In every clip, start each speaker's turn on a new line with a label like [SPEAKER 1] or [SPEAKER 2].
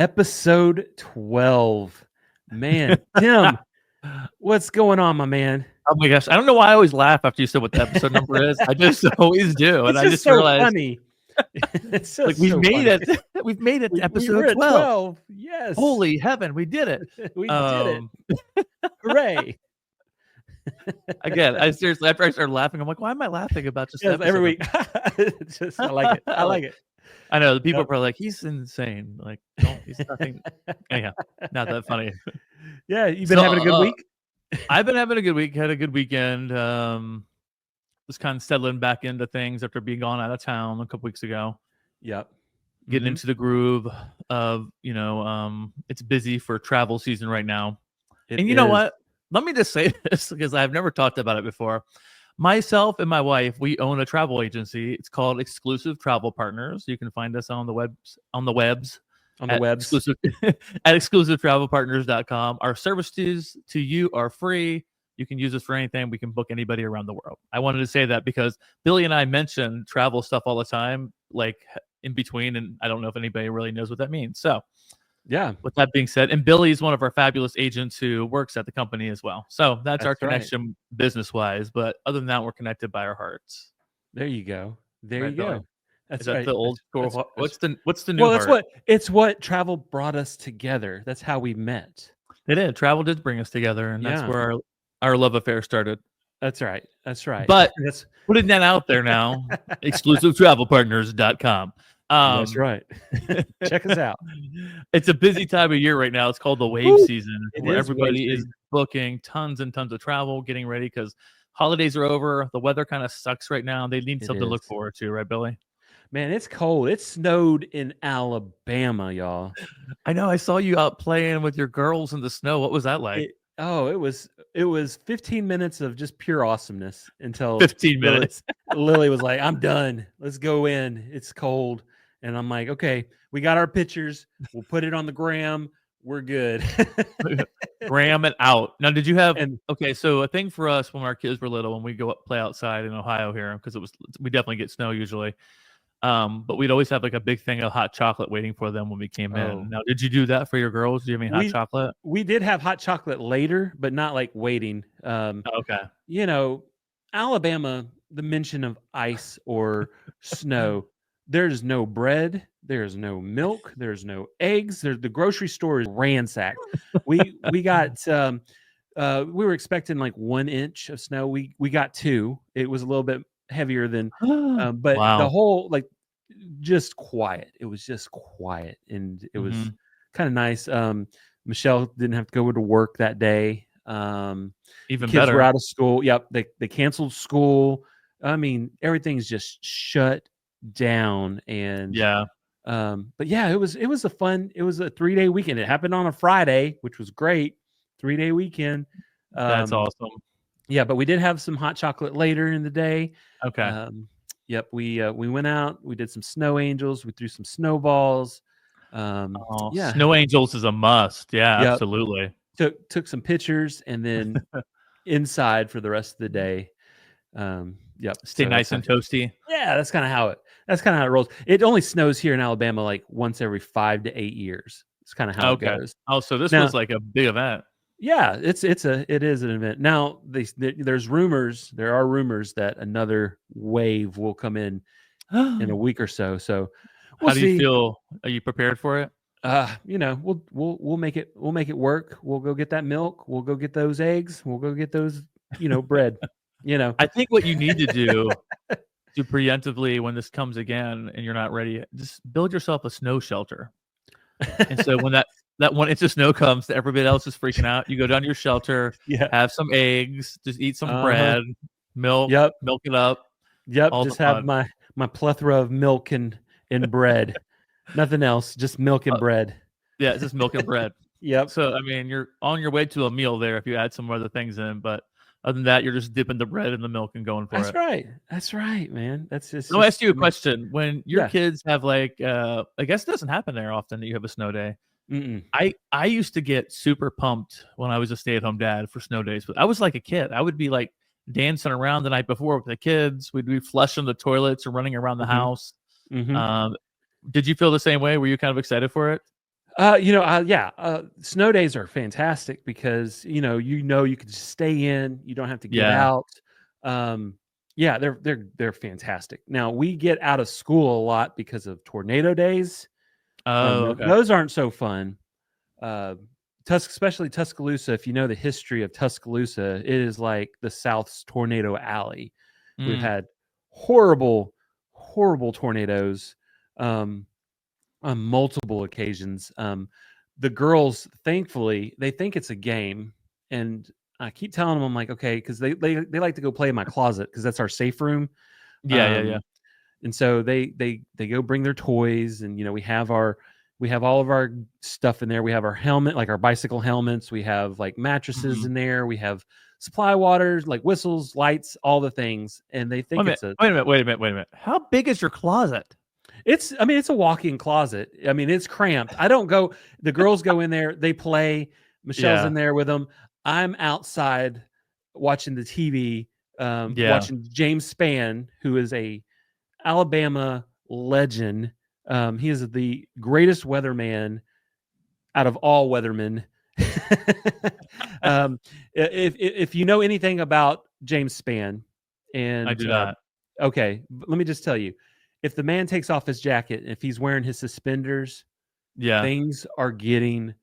[SPEAKER 1] Episode 12. Man, Tim, what's going on, my man?
[SPEAKER 2] Oh my gosh, I don't know why I always laugh after you said what the episode number is. I just always do, and
[SPEAKER 1] It's
[SPEAKER 2] I
[SPEAKER 1] just
[SPEAKER 2] just
[SPEAKER 1] so
[SPEAKER 2] realized
[SPEAKER 1] funny. It's just
[SPEAKER 2] like we've
[SPEAKER 1] so
[SPEAKER 2] made
[SPEAKER 1] funny.
[SPEAKER 2] it. We've made it to
[SPEAKER 1] We're
[SPEAKER 2] episode
[SPEAKER 1] at
[SPEAKER 2] 12.
[SPEAKER 1] 12. Yes.
[SPEAKER 2] Holy heaven, we did it.
[SPEAKER 1] We did it. Hooray.
[SPEAKER 2] Again, I seriously, after I started laughing, I'm like, why am I laughing about just the
[SPEAKER 1] Yes, every
[SPEAKER 2] episode
[SPEAKER 1] week. I like it. I like it.
[SPEAKER 2] I know the people
[SPEAKER 1] Yep.
[SPEAKER 2] are probably like, he's insane. Like, don't, he's nothing. Anyhow, not that funny.
[SPEAKER 1] Yeah, you've been having a good week?
[SPEAKER 2] I've been having a good week. Had a good weekend. Was kind of settling back into things after being gone out of town a couple weeks ago.
[SPEAKER 1] Yep.
[SPEAKER 2] Getting into the groove of, it's busy for travel season right now. And you know what? Let me just say this because I've never talked about it before. Myself and my wife, we own a travel agency. It's called Exclusive Travel Partners. You can find us on the webs exclusive at exclusivetravelpartners.com. Our services to you are free. You can use us for anything. We can book anybody around the world. I wanted to say that because Billy and I mention travel stuff all the time, like in between, and I don't know if anybody really knows what that means. So
[SPEAKER 1] yeah.
[SPEAKER 2] With that being said, and Billy's one of our fabulous agents who works at the company as well. So that's our connection business-wise. But other than that, we're connected by our hearts.
[SPEAKER 1] There you go. There you go.
[SPEAKER 2] That's right. The old school. What's the new?
[SPEAKER 1] Well, it's what travel brought us together. That's how we met.
[SPEAKER 2] It did. Travel did bring us together, and that's where our love affair started.
[SPEAKER 1] That's right. That's right.
[SPEAKER 2] But putting that out there now, exclusivetravelpartners.com.
[SPEAKER 1] That's right. Check us out.
[SPEAKER 2] It's a busy time of year right now. It's called the wave season, where everybody is booking tons and tons of travel, getting ready because holidays are over. The weather kind of sucks right now. They need something to look forward to, right, Billy?
[SPEAKER 1] Man, it's cold. It snowed in Alabama, y'all.
[SPEAKER 2] I know. I saw you out playing with your girls in the snow. What was that like?
[SPEAKER 1] It was 15 minutes of just pure awesomeness until
[SPEAKER 2] 15 minutes.
[SPEAKER 1] Lily was like, "I'm done. Let's go in. It's cold." And I'm like, "Okay, we got our pictures. We'll put it on the gram. We're good."
[SPEAKER 2] Gram it out. Now, did you have? Okay, so a thing for us when our kids were little, when we go play outside in Ohio here, because we definitely get snow usually. But we'd always have like a big thing of hot chocolate waiting for them when we came in. Now, did you do that for your girls? Do you have any hot chocolate?
[SPEAKER 1] We did have hot chocolate later, but not like waiting.
[SPEAKER 2] Okay.
[SPEAKER 1] Alabama, the mention of ice or snow, there's no bread, there's no milk, there's no eggs. The grocery store is ransacked. We got we were expecting like 1 inch of snow. We got 2. It was a little bit heavier than but the whole just quiet. It was just quiet, and it was kind of nice. Michelle didn't have to go to work that day.
[SPEAKER 2] Even
[SPEAKER 1] kids
[SPEAKER 2] better.
[SPEAKER 1] were out of school. Yep, they canceled school. I mean, everything's just shut down, and but yeah, it was a 3-day weekend. It happened on a Friday, which was great. 3-day weekend.
[SPEAKER 2] That's awesome.
[SPEAKER 1] Yeah, but we did have some hot chocolate later in the day.
[SPEAKER 2] Okay.
[SPEAKER 1] Yep, we went out. We did some snow angels. We threw some snowballs.
[SPEAKER 2] Snow angels is a must. Yeah,
[SPEAKER 1] yep.
[SPEAKER 2] Absolutely.
[SPEAKER 1] Took some pictures, and then inside for the rest of the day. Yep.
[SPEAKER 2] Stay nice and toasty.
[SPEAKER 1] Yeah, that's kind of how it rolls. It only snows here in Alabama like once every 5 to 8 years. It's kind of how it goes.
[SPEAKER 2] Oh, so this was like a big event.
[SPEAKER 1] Yeah, it is an event. Now there are rumors that another wave will come in a week or so. So
[SPEAKER 2] how do you feel? Are you prepared for it?
[SPEAKER 1] We'll make it work. We'll go get that milk. We'll go get those eggs. We'll go get those, bread.
[SPEAKER 2] I think what you need to do to preemptively when this comes again and you're not ready, just build yourself a snow shelter. And so when that 1 inch of snow comes, everybody else is freaking out. You go down to your shelter, have some eggs, just eat some bread, milk, milk it up.
[SPEAKER 1] Yep, just have my plethora of milk and bread. Nothing else, just milk and bread.
[SPEAKER 2] Yeah, it's just milk and bread.
[SPEAKER 1] Yep.
[SPEAKER 2] So, I mean, you're on your way to a meal there if you add some other things in, but other than that, you're just dipping the bread in the milk and going for it.
[SPEAKER 1] That's right. That's right, man. That's just.
[SPEAKER 2] I'll ask you a question. When your kids have I guess it doesn't happen there often that you have a snow day.
[SPEAKER 1] Mm-mm.
[SPEAKER 2] I used to get super pumped when I was a stay-at-home dad for snow days. But I was like a kid. I would be like dancing around the night before with the kids. We'd be flushing the toilets or running around the house.
[SPEAKER 1] Mm-hmm.
[SPEAKER 2] Did you feel the same way? Were you kind of excited for it?
[SPEAKER 1] Snow days are fantastic because you can just stay in, you don't have to get
[SPEAKER 2] Yeah.
[SPEAKER 1] out. Yeah, they're fantastic. Now we get out of school a lot because of tornado days.
[SPEAKER 2] Oh, okay.
[SPEAKER 1] Those aren't so fun. Uh, especially Tuscaloosa. If you know the history of Tuscaloosa, it is like the South's tornado alley. We've
[SPEAKER 2] Mm.
[SPEAKER 1] had horrible, horrible tornadoes. On multiple occasions. The girls, thankfully, they think it's a game, and I keep telling them, I'm like, okay, because they like to go play in my closet because that's our safe room.
[SPEAKER 2] Yeah, yeah, yeah.
[SPEAKER 1] Um, and so they go bring their toys, and we have all of our stuff in there. We have our helmet, like our bicycle helmets. We have like mattresses
[SPEAKER 2] Mhm.
[SPEAKER 1] in there. We have supply waters, like whistles, lights, all the things, and they
[SPEAKER 2] Wait a
[SPEAKER 1] think
[SPEAKER 2] minute.
[SPEAKER 1] it's a
[SPEAKER 2] Wait a minute. Wait a minute. Wait a minute. How big is your closet?
[SPEAKER 1] I mean, it's a walk-in closet. I mean, it's cramped. I don't go, the girls go in there, they play. Michelle's
[SPEAKER 2] Yeah.
[SPEAKER 1] in there with them. I'm outside watching the TV,
[SPEAKER 2] Yeah.
[SPEAKER 1] watching James Spann, who is a Alabama legend. He is the greatest weatherman out of all weathermen. um, if you know anything about James Spann,
[SPEAKER 2] I
[SPEAKER 1] and
[SPEAKER 2] do not.
[SPEAKER 1] okay, let me just tell you, if the man takes off his jacket, if he's wearing his suspenders,
[SPEAKER 2] Yeah.
[SPEAKER 1] things are getting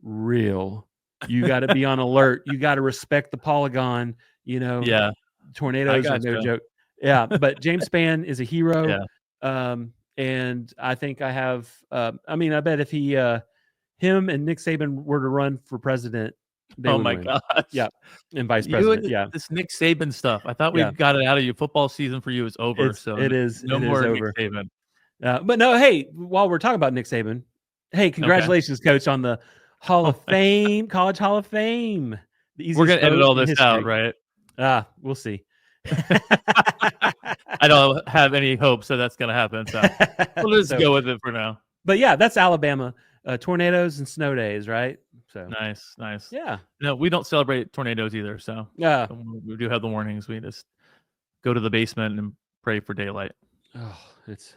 [SPEAKER 1] real. You got to be on alert. You got to respect the polygon. You know,
[SPEAKER 2] Yeah. I
[SPEAKER 1] tornadoes are no
[SPEAKER 2] gotcha.
[SPEAKER 1] joke. Yeah, but James Spann is a hero.
[SPEAKER 2] Yeah.
[SPEAKER 1] And I think I have. I mean, I bet if him and Nick Saban were to run for president, they
[SPEAKER 2] Oh
[SPEAKER 1] would
[SPEAKER 2] my
[SPEAKER 1] win.
[SPEAKER 2] gosh.
[SPEAKER 1] Yeah, and vice
[SPEAKER 2] You
[SPEAKER 1] president.
[SPEAKER 2] and
[SPEAKER 1] Yeah,
[SPEAKER 2] this Nick Saban stuff. I thought we
[SPEAKER 1] yeah.
[SPEAKER 2] got it out of you. Football season for you is over. So no
[SPEAKER 1] It is
[SPEAKER 2] more Nick
[SPEAKER 1] over.
[SPEAKER 2] Saban.
[SPEAKER 1] But no, hey, while we're talking about Nick Saban, hey,
[SPEAKER 2] Okay.
[SPEAKER 1] congratulations, coach, on the Hall
[SPEAKER 2] Oh
[SPEAKER 1] of
[SPEAKER 2] my,
[SPEAKER 1] Fame, College Hall of Fame, the
[SPEAKER 2] we're
[SPEAKER 1] easiest
[SPEAKER 2] gonna edit
[SPEAKER 1] vote
[SPEAKER 2] all
[SPEAKER 1] in
[SPEAKER 2] this out,
[SPEAKER 1] history.
[SPEAKER 2] right?
[SPEAKER 1] We'll see.
[SPEAKER 2] I don't have any hope, so that's gonna happen. So we'll just
[SPEAKER 1] So,
[SPEAKER 2] go with it for now.
[SPEAKER 1] but yeah, that's Alabama. Tornadoes and snow days, right? So,
[SPEAKER 2] Nice, nice.
[SPEAKER 1] yeah,
[SPEAKER 2] No, we don't celebrate tornadoes either. So
[SPEAKER 1] yeah.
[SPEAKER 2] we do have the warnings. We just go to the basement and pray for daylight.
[SPEAKER 1] Oh, it's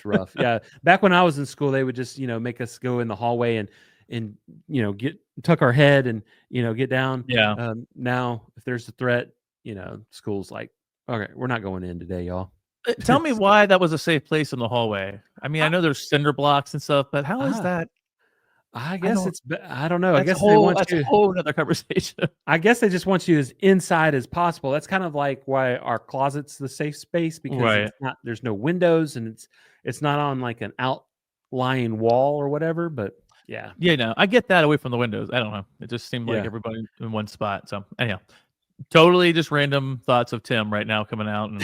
[SPEAKER 1] rough. Yeah, back when I was in school, they would just make us go in the hallway and get tuck our head and get down.
[SPEAKER 2] Yeah.
[SPEAKER 1] Now, if there's a threat, school's like, okay, we're not going in today, y'all.
[SPEAKER 2] Tell me
[SPEAKER 1] So,
[SPEAKER 2] why that was a safe place in the hallway. I mean, I
[SPEAKER 1] I,
[SPEAKER 2] know there's cinder blocks and stuff, but how is
[SPEAKER 1] ah,
[SPEAKER 2] that?
[SPEAKER 1] I
[SPEAKER 2] I
[SPEAKER 1] guess
[SPEAKER 2] don't.
[SPEAKER 1] I don't know.
[SPEAKER 2] That's a whole another conversation.
[SPEAKER 1] I guess they just want you as inside as possible. That's kind of like why our closet's the safe space because
[SPEAKER 2] Right.
[SPEAKER 1] it's not. There's no windows and it's not on like an outlying wall or whatever. But yeah,
[SPEAKER 2] Yeah, no, I get that away from the windows. I don't know. It just seemed like
[SPEAKER 1] yeah.
[SPEAKER 2] everybody in one spot. So anyhow, totally just random thoughts of Tim right now coming out, and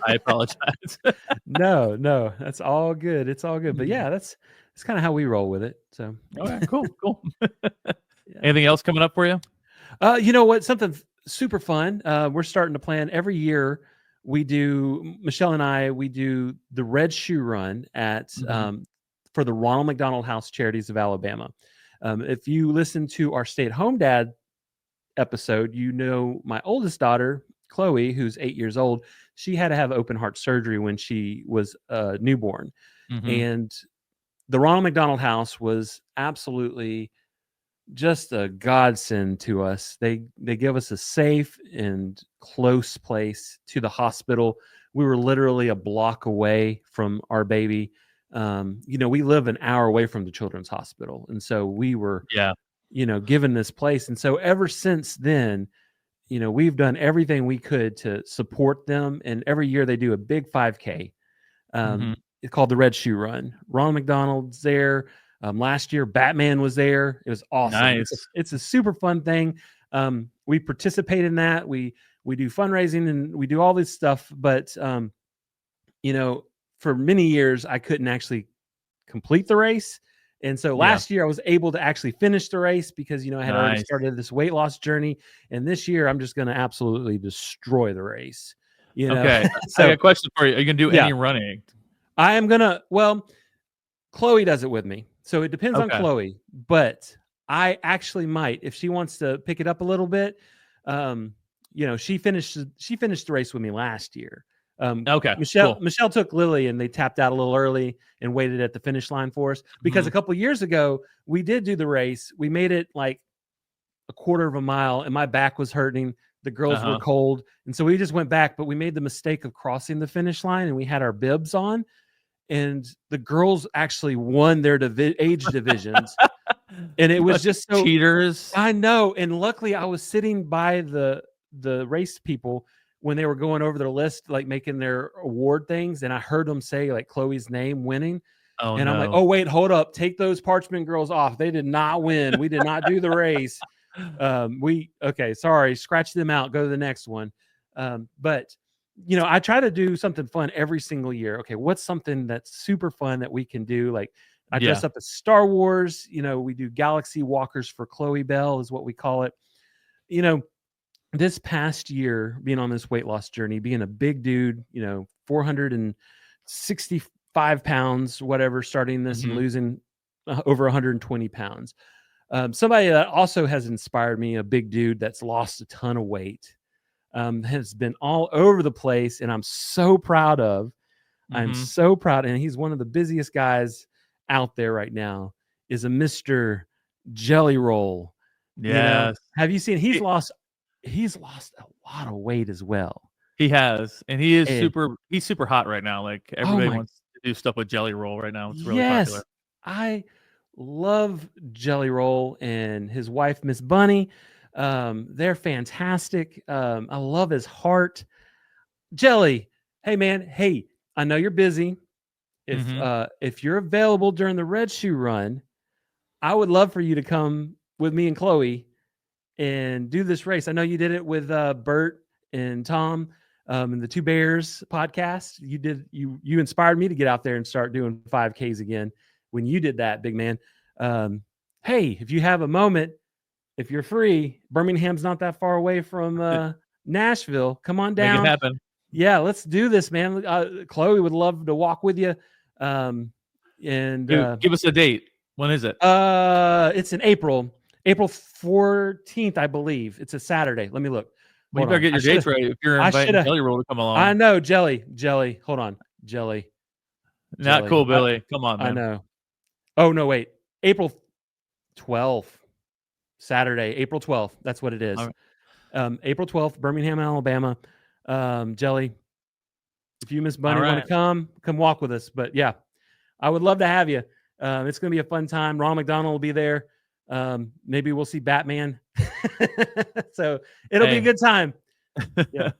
[SPEAKER 2] I apologize.
[SPEAKER 1] No, that's all good. It's all good. But yeah, that's kind of how we roll with it. So
[SPEAKER 2] Okay, cool, cool.
[SPEAKER 1] yeah.
[SPEAKER 2] Anything else coming up for you?
[SPEAKER 1] You know what? Something super fun. We're starting to plan every year. We do Michelle and I. We do the Red Shoe Run at
[SPEAKER 2] Mhm.
[SPEAKER 1] for the Ronald McDonald House Charities of Alabama. If you listen to our Stay at Home Dad episode, you know my oldest daughter Chloe, who's 8 years old. She had to have open heart surgery when she was newborn,
[SPEAKER 2] Mhm.
[SPEAKER 1] and the Ronald McDonald House was absolutely just a godsend to us. They give us a safe and close place to the hospital. We were literally a block away from our baby. We live an hour away from the children's hospital, and so we were,
[SPEAKER 2] Yeah.
[SPEAKER 1] given this place. And so ever since then, we've done everything we could to support them. And every year they do a big 5K.
[SPEAKER 2] Mhm.
[SPEAKER 1] It's called the Red Shoe Run. Ronald McDonald's there. Last year, Batman was there. It was awesome.
[SPEAKER 2] Nice.
[SPEAKER 1] It's a super fun thing. We participate in that. We do fundraising and we do all this stuff. But you know, for many years, I couldn't actually complete the race. And so
[SPEAKER 2] Yeah.
[SPEAKER 1] last year I was able to actually finish the race because I had already
[SPEAKER 2] Nice.
[SPEAKER 1] started this weight loss journey. And this year I'm just going to absolutely destroy the race.
[SPEAKER 2] Okay. I got
[SPEAKER 1] So
[SPEAKER 2] a question for you. Are you gonna do
[SPEAKER 1] yeah,
[SPEAKER 2] any running?
[SPEAKER 1] I am gonna. Well, Chloe does it with me, so it depends on
[SPEAKER 2] Okay.
[SPEAKER 1] Chloe. But I actually might if she wants to pick it up a little bit. Um, she finished the race with me last year.
[SPEAKER 2] Okay,
[SPEAKER 1] Michelle
[SPEAKER 2] cool.
[SPEAKER 1] took Lily, and they tapped out a little early and waited at the finish line for us because a couple years ago we did do the race. We made it like a quarter of a mile, and my back was hurting. The girls were cold, and so we just went back. But we made the mistake of crossing the finish line, and we had our bibs on, and the girls actually won their age divisions. And it was just so
[SPEAKER 2] cheaters.
[SPEAKER 1] I know. And luckily I was sitting by the race people when they were going over their list, like making their award things. And I heard them say like Chloe's name winning.
[SPEAKER 2] Oh,
[SPEAKER 1] and I'm like,
[SPEAKER 2] no.
[SPEAKER 1] oh, wait, hold up. Take those Parchment girls off. They did not win. We did not do the race. Okay, sorry. Scratch them out. Go to the next one. But I try to do something fun every single year. Okay, what's something that's super fun that we can do? Like I dress up as Star Wars. We do Galaxy Walkers for Chloe Bell is what we call it. This past year, being on this weight loss journey, being a big dude, 465 pounds, whatever, starting this and losing over 120 pounds. Somebody that also has inspired me, a big dude that's lost a ton of weight, has been all over the place, and I'm so proud of. I'm so proud, and he's one of the busiest guys out there right now, is a Mr. Jelly Roll.
[SPEAKER 2] Yes.
[SPEAKER 1] Have you seen he's lost a lot of weight as well.
[SPEAKER 2] He has, and he's super hot right now. Like everybody wants to do stuff with Jelly Roll right now. It's really popular.
[SPEAKER 1] I love Jelly Roll and his wife, Miss Bunny. They're fantastic. I love his heart. Jelly, hey man, hey, I know you're busy. If you're available during the Red Shoe Run, I would love for you to come with me and Chloe and do this race. I know you did it with Bert and Tom and the Two Bears podcast. You inspired me to get out there and start doing 5Ks again when you did that, big man. Hey, if you have a moment, if you're free, Birmingham's not that far away from Nashville. Come on down.
[SPEAKER 2] Make it happen.
[SPEAKER 1] Yeah, let's do this, man. Chloe would love to walk with you. And
[SPEAKER 2] give us a date. When is it?
[SPEAKER 1] It's in April 14th, I believe. It's a Saturday. Let me look.
[SPEAKER 2] Well, you better get your dates right if you're inviting Jelly Roll to come along.
[SPEAKER 1] I know, Jelly. Hold on, Jelly.
[SPEAKER 2] Not cool, Billy. Come on, man.
[SPEAKER 1] I know. Oh no, wait. April 12th, Saturday, April 12th. That's what it is. Right. April 12th, Birmingham, Alabama. Jelly, if you, Miss Bunny, want to come walk with us. But yeah, I would love to have you. It's going to be a fun time. Ron McDonald will be there. Maybe we'll see Batman. So it'll be a good time. Yeah.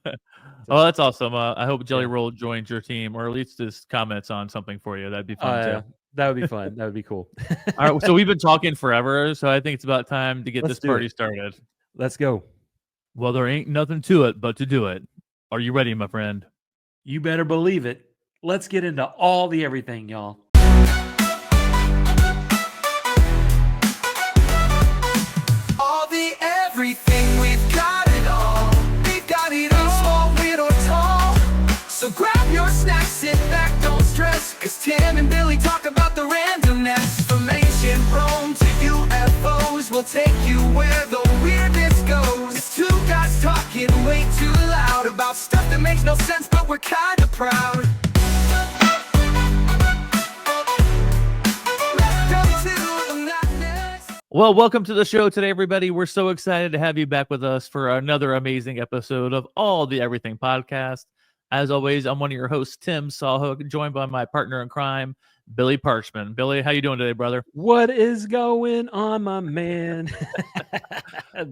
[SPEAKER 2] Oh, that's awesome. I hope Jelly Roll joins your team, or at least just comments on something for you. That'd be fun too.
[SPEAKER 1] That would be fun. That would be cool.
[SPEAKER 2] All right. So we've been talking forever. So I think it's about time to get this party started.
[SPEAKER 1] Let's go.
[SPEAKER 2] Well, there ain't nothing to it but to do it. Are you ready, my friend?
[SPEAKER 1] You better believe it. Let's get into all the everything, y'all.
[SPEAKER 3] All the everything, we've got it all. We've got it all, small, weird, or tall. So grab your snacks, sit back, don't stress. Cause Tim and Billy talk about the randomness. Information prone to UFOs will take you where the weirdness goes. It's two guys talking way too loud about stuff that makes no sense, but we're kinda proud.
[SPEAKER 2] Well, welcome to the show today, everybody. We're so excited to have you back with us for another amazing episode of All the Everything Podcast. As always, I'm one of your hosts, Tim Sawhook, joined by my partner in crime, Billy Parchman. Billy, how you doing today, brother?
[SPEAKER 1] What is going on, my man?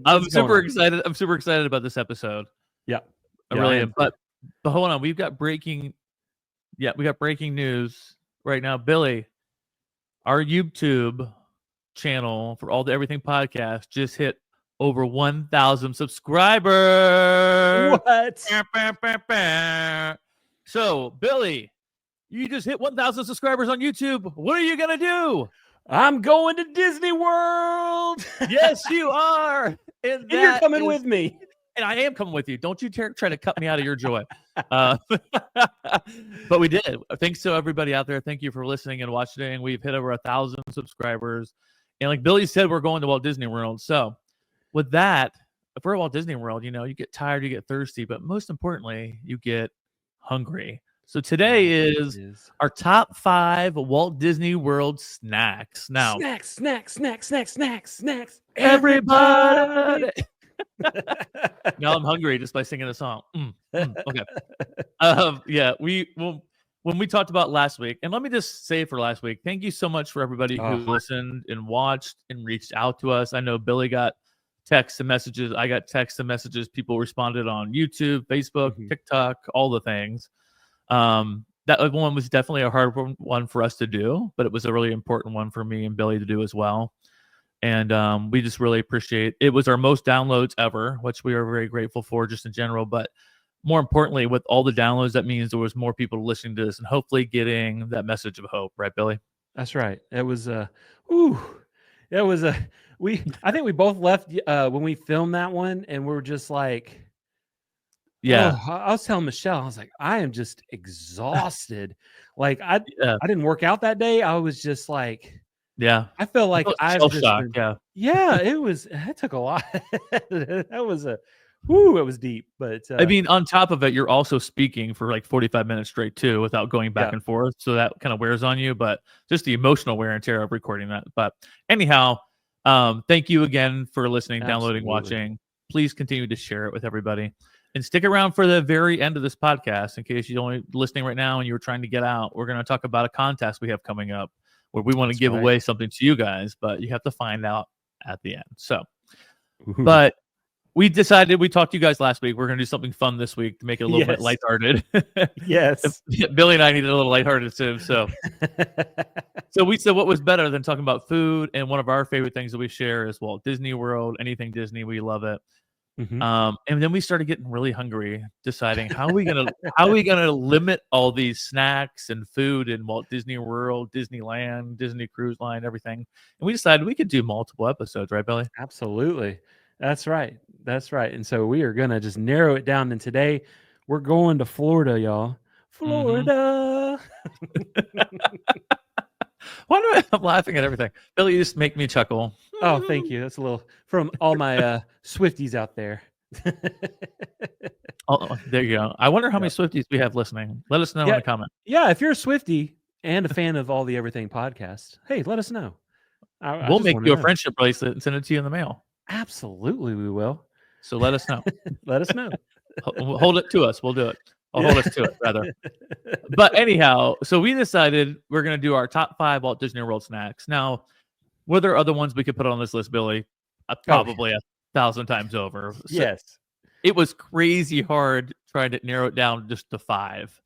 [SPEAKER 2] I'm super excited. I'm super excited about this episode.
[SPEAKER 1] Yeah,
[SPEAKER 2] I really am. But hold on, we got breaking news right now. Billy, our YouTube channel for All the Everything Podcast just hit over 1,000 subscribers.
[SPEAKER 1] What?
[SPEAKER 2] So, Billy, you just hit 1,000 subscribers on YouTube. What are you gonna do?
[SPEAKER 1] I'm going to Disney World.
[SPEAKER 2] Yes, you are.
[SPEAKER 1] And you're coming with me.
[SPEAKER 2] And I am coming with you. Don't you try to cut me out of your joy. But we did. Thanks to everybody out there. Thank you for listening and watching. We've hit over 1,000 subscribers. And like Billy said, we're going to Walt Disney World. So with that, if we're at Walt Disney World, you get tired, you get thirsty, but most importantly, you get hungry. So today is our top 5 Walt Disney World snacks. Now,
[SPEAKER 1] snacks.
[SPEAKER 2] everybody. Now I'm hungry just by singing the song. Okay. Yeah, when we talked about last week, and let me just say for last week, thank you so much for everybody who listened and watched and reached out to us. I know Billy got texts and messages. I got texts and messages. People responded on YouTube, Facebook, TikTok, all the things. That one was definitely a hard one for us to do, but it was a really important one for me and Billy to do as well. And we just really appreciate it. Was our most downloads ever, which we are very grateful for just in general. But more importantly, with all the downloads, that means there was more people listening to this and hopefully getting that message of hope. Right, Billy?
[SPEAKER 1] That's right. It was I think we both left when we filmed that one, and we were just like,
[SPEAKER 2] yeah.
[SPEAKER 1] I was telling Michelle, I was like, I am just exhausted. Like I didn't work out that day. I was just like, I felt like I've just been, it took a lot. That was it was deep. But
[SPEAKER 2] I mean, on top of it, you're also speaking for like 45 minutes straight too, without going back and forth. So that kind of wears on you, but just the emotional wear and tear of recording that. But anyhow, thank you again for listening, downloading, watching. Please continue to share it with everybody. And stick around for the very end of this podcast in case you're only listening right now and you were trying to get out. We're going to talk about a contest we have coming up where we want to give away something to you guys, but you have to find out at the end. So, but we decided, we talked to you guys last week. We're going to do something fun this week to make it a little bit lighthearted.
[SPEAKER 1] Yes.
[SPEAKER 2] Billy and I needed a little lighthearted too. So we said, what was better than talking about food? And one of our favorite things that we share is Walt Disney World, anything Disney. We love it. And then we started getting really hungry, deciding how are we gonna limit all these snacks and food in Walt Disney World, Disneyland, Disney Cruise Line, everything. And we decided we could do multiple episodes, right, Billy?
[SPEAKER 1] Absolutely. That's right. And so we are gonna just narrow it down. And today we're going to Florida, y'all. Florida.
[SPEAKER 2] Why do I'm laughing at everything? Billy, you just make me chuckle.
[SPEAKER 1] Oh, thank you. That's a little from all my Swifties out there.
[SPEAKER 2] Oh, there you go. I wonder how many Swifties we have listening. Let us know in the comment.
[SPEAKER 1] Yeah, if you're a Swiftie and a fan of all the Everything podcast, hey, let us know.
[SPEAKER 2] We'll make you a friendship bracelet and send it to you in the mail.
[SPEAKER 1] Absolutely, we will.
[SPEAKER 2] So let us know.
[SPEAKER 1] Let us know.
[SPEAKER 2] Hold it to us. We'll do it. Hold us to it, rather. But anyhow, so we decided we're going to do our top 5 Walt Disney World snacks. Now, were there other ones we could put on this list, Billy? Probably 1,000 times over. So
[SPEAKER 1] yes.
[SPEAKER 2] It was crazy hard trying to narrow it down just to 5.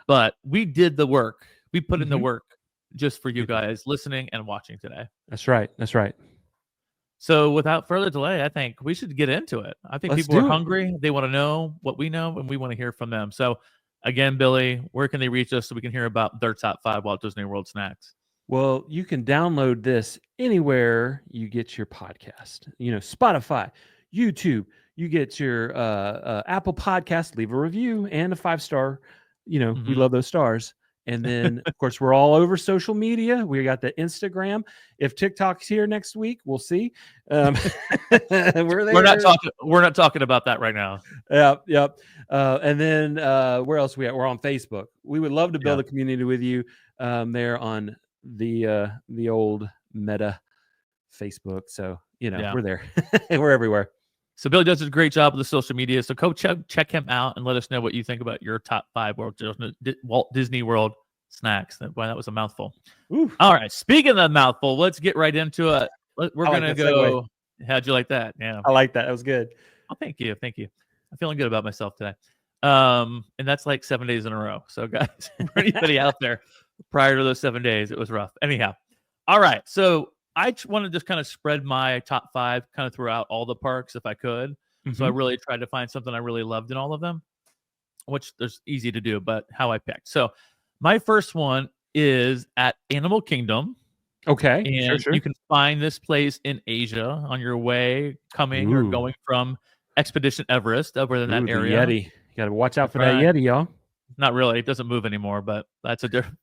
[SPEAKER 2] But we did the work. We put in the work just for you guys listening and watching today.
[SPEAKER 1] That's right.
[SPEAKER 2] So without further delay, I think we should get into it. I think people are hungry. They want to know what we know, and we want to hear from them. So again, Billy, where can they reach us so we can hear about their top 5 Walt Disney World snacks?
[SPEAKER 1] Well, you can download this anywhere you get your podcast. Spotify, YouTube. You get your Apple Podcast. Leave a review and a 5-star. We love those stars. And then, of course, we're all over social media. We got the Instagram. If TikTok's here next week, we'll see. We're there.
[SPEAKER 2] We're not talking about that right now.
[SPEAKER 1] Yep. And then where else we at? We're on Facebook. We would love to build a community with you there on the old Meta Facebook. So we're there. We're everywhere.
[SPEAKER 2] So Billy does a great job with the social media. So go check him out and let us know what you think about your top 5 Walt Disney World snacks. Boy, that was a mouthful.
[SPEAKER 1] Oof.
[SPEAKER 2] All right. Speaking of mouthful, let's get right into it. We're going to go. Segue. How'd you like that? Yeah.
[SPEAKER 1] I like that. That was good.
[SPEAKER 2] Oh, thank you. I'm feeling good about myself today. And that's like 7 days in a row. So guys, for anybody out there, prior to those 7 days, it was rough. Anyhow. All right. So I want to just kind of spread my top 5 kind of throughout all the parks if I could. So I really tried to find something I really loved in all of them, which is easy to do, but how I picked. So my first one is at Animal Kingdom.
[SPEAKER 1] Okay.
[SPEAKER 2] And
[SPEAKER 1] sure.
[SPEAKER 2] You can find this place in Asia on your way coming or going from Expedition Everest over in that area.
[SPEAKER 1] Yeti. You got to watch out for that Yeti, y'all.
[SPEAKER 2] Not really. It doesn't move anymore, but that's a different.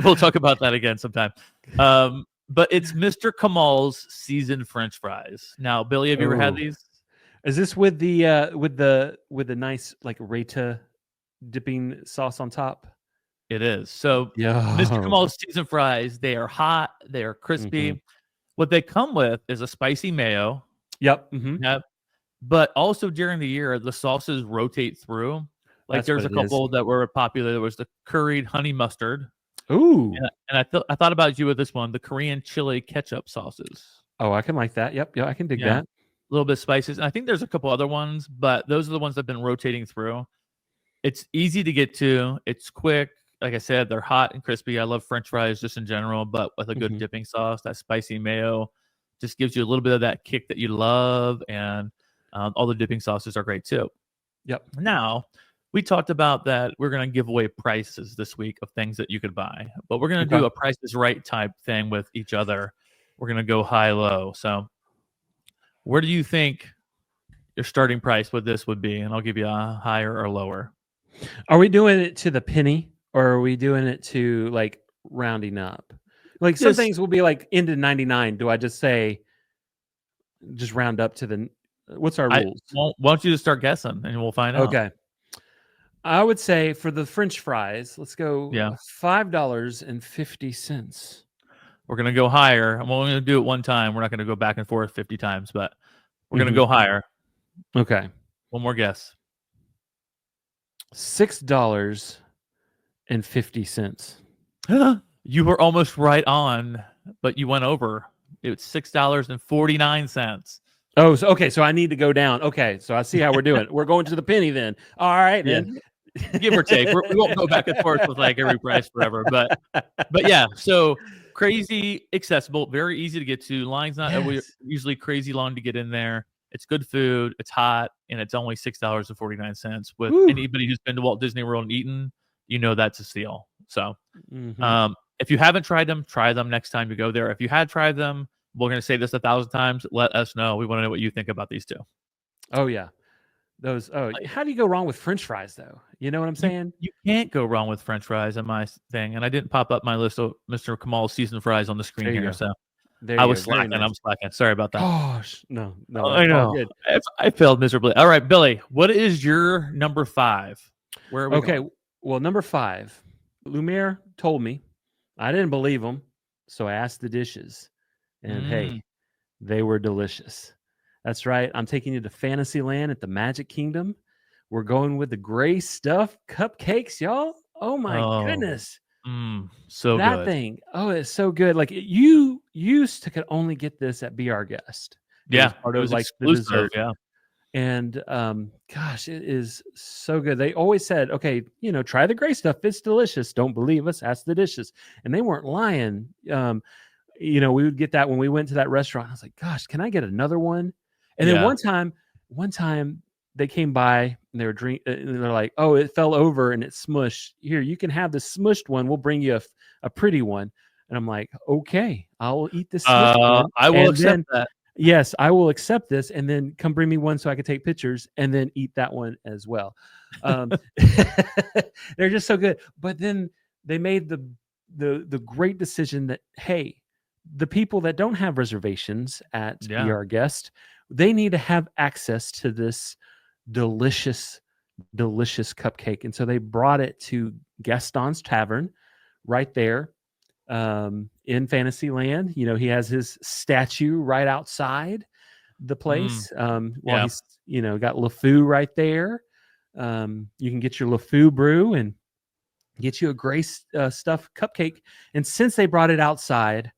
[SPEAKER 2] We'll talk about that again sometime. But it's Mr. Kamal's seasoned French fries. Now, Billy, have you ever had these?
[SPEAKER 1] Is this with the nice like Rita dipping sauce on top?
[SPEAKER 2] It is. So
[SPEAKER 1] Yeah.
[SPEAKER 2] Mr. Kamal's seasoned fries, they are hot, they are crispy.
[SPEAKER 1] Mhm.
[SPEAKER 2] What they come with is a spicy mayo.
[SPEAKER 1] Yep. Mhm.
[SPEAKER 2] Yep. But also during the year, the sauces rotate through. Like
[SPEAKER 1] That's what
[SPEAKER 2] there's a
[SPEAKER 1] it is.
[SPEAKER 2] couple that were popular. There was the curried honey mustard.
[SPEAKER 1] Ooh.
[SPEAKER 2] And I thought about you with this one, the Korean chili ketchup sauces.
[SPEAKER 1] Oh, I can like that. Yep. Yeah, I can dig
[SPEAKER 2] Yeah.
[SPEAKER 1] that.
[SPEAKER 2] A little bit spices. And I think there's a couple other ones, but those are the ones that have been rotating through. It's easy to get to. It's quick. Like I said, they're hot and crispy. I love French fries just in general, but with a good
[SPEAKER 1] Mhm.
[SPEAKER 2] dipping sauce, that spicy mayo just gives you a little bit of that kick that you love. And all the dipping sauces are great too.
[SPEAKER 1] Yep.
[SPEAKER 2] Now, we talked about that we're going to give away prices this week of things that you could buy, but we're going to
[SPEAKER 1] Okay.
[SPEAKER 2] do a Price is Right type thing with each other. We're going to go high-low. So where do you think your starting price with this would be? And I'll give you a higher or lower.
[SPEAKER 1] Are we doing it to the penny or are we doing it to like rounding up? Like some
[SPEAKER 2] Just
[SPEAKER 1] things will be like into 99. Do I just say just round up to the what's our
[SPEAKER 2] I
[SPEAKER 1] rules?
[SPEAKER 2] why don't you just start guessing and we'll find out.
[SPEAKER 1] Okay. I would say for the French fries, let's go
[SPEAKER 2] Yeah.
[SPEAKER 1] $5.50.
[SPEAKER 2] We're going to go higher. I'm only going to do it one time. We're not going to go back and forth 50 times, but we're going to go higher.
[SPEAKER 1] Okay.
[SPEAKER 2] One more guess.
[SPEAKER 1] $6.50.
[SPEAKER 2] You were almost right on, but you went over. It's $6.49.
[SPEAKER 1] Oh, so, okay. So I need to go down. Okay. So I see how we're doing. We're going to the penny then. All right,
[SPEAKER 2] Yeah.
[SPEAKER 1] then.
[SPEAKER 2] Give or take. We won't go back and forth with like every price forever, but yeah. So crazy accessible, very easy to get to. Line's not usually crazy long to get in there. It's good food. It's hot, and it's only $6.49. With anybody who's been to Walt Disney World and eaten, you know that's a steal. So, if you haven't tried them, try them next time you go there. If you had tried them, we're going to say this 1,000 times. Let us know. We want to know what you think about these two.
[SPEAKER 1] Oh yeah, those. Oh, how do you go wrong with French fries though? You know what I'm saying?
[SPEAKER 2] You can't go wrong with French fries in my thing. And I didn't pop up my list of Mr. Kamal's seasoned fries on the screen here, so I was slacking.
[SPEAKER 1] Nice.
[SPEAKER 2] I'm slacking. Sorry about that.
[SPEAKER 1] Gosh, no,
[SPEAKER 2] I know.
[SPEAKER 1] Good.
[SPEAKER 2] I failed miserably. All right, Billy, what is your number 5? Where are we going?
[SPEAKER 1] Well, number 5, Lumiere told me. I didn't believe him, so I asked the dishes, and hey, they were delicious. That's right. I'm taking you to Fantasyland at the Magic Kingdom. We're going with the gray stuff cupcakes, y'all. Oh my goodness.
[SPEAKER 2] So
[SPEAKER 1] that
[SPEAKER 2] good.
[SPEAKER 1] Thing. Oh, it's so good. Like you used to could only get this at Be Our Guest.
[SPEAKER 2] Yeah.
[SPEAKER 1] Part of like
[SPEAKER 2] exclusive,
[SPEAKER 1] the dessert.
[SPEAKER 2] yeah.
[SPEAKER 1] And gosh, it is so good. They always said, okay, try the gray stuff. It's delicious. Don't believe us. Ask the dishes. And they weren't lying. We would get that when we went to that restaurant. I was like, gosh, can I get another one? And then one time they came by and they were and they're like, oh, it fell over and it smushed. Here, you can have the smushed one. We'll bring you a pretty one. And I'm like, okay, I'll eat this.
[SPEAKER 2] I will accept that.
[SPEAKER 1] Yes, I will accept this, and then come bring me one so I can take pictures and then eat that one as well. They're just so good. But then they made the great decision that, hey, the people that don't have reservations at Be Our Guest, they need to have access to this delicious cupcake. And so they brought it to Gaston's Tavern right there. In Fantasyland, he has his statue right outside the place. While he's, got LeFou right there. You can get your LeFou brew and get you a gray stuff cupcake. And since they brought it outside,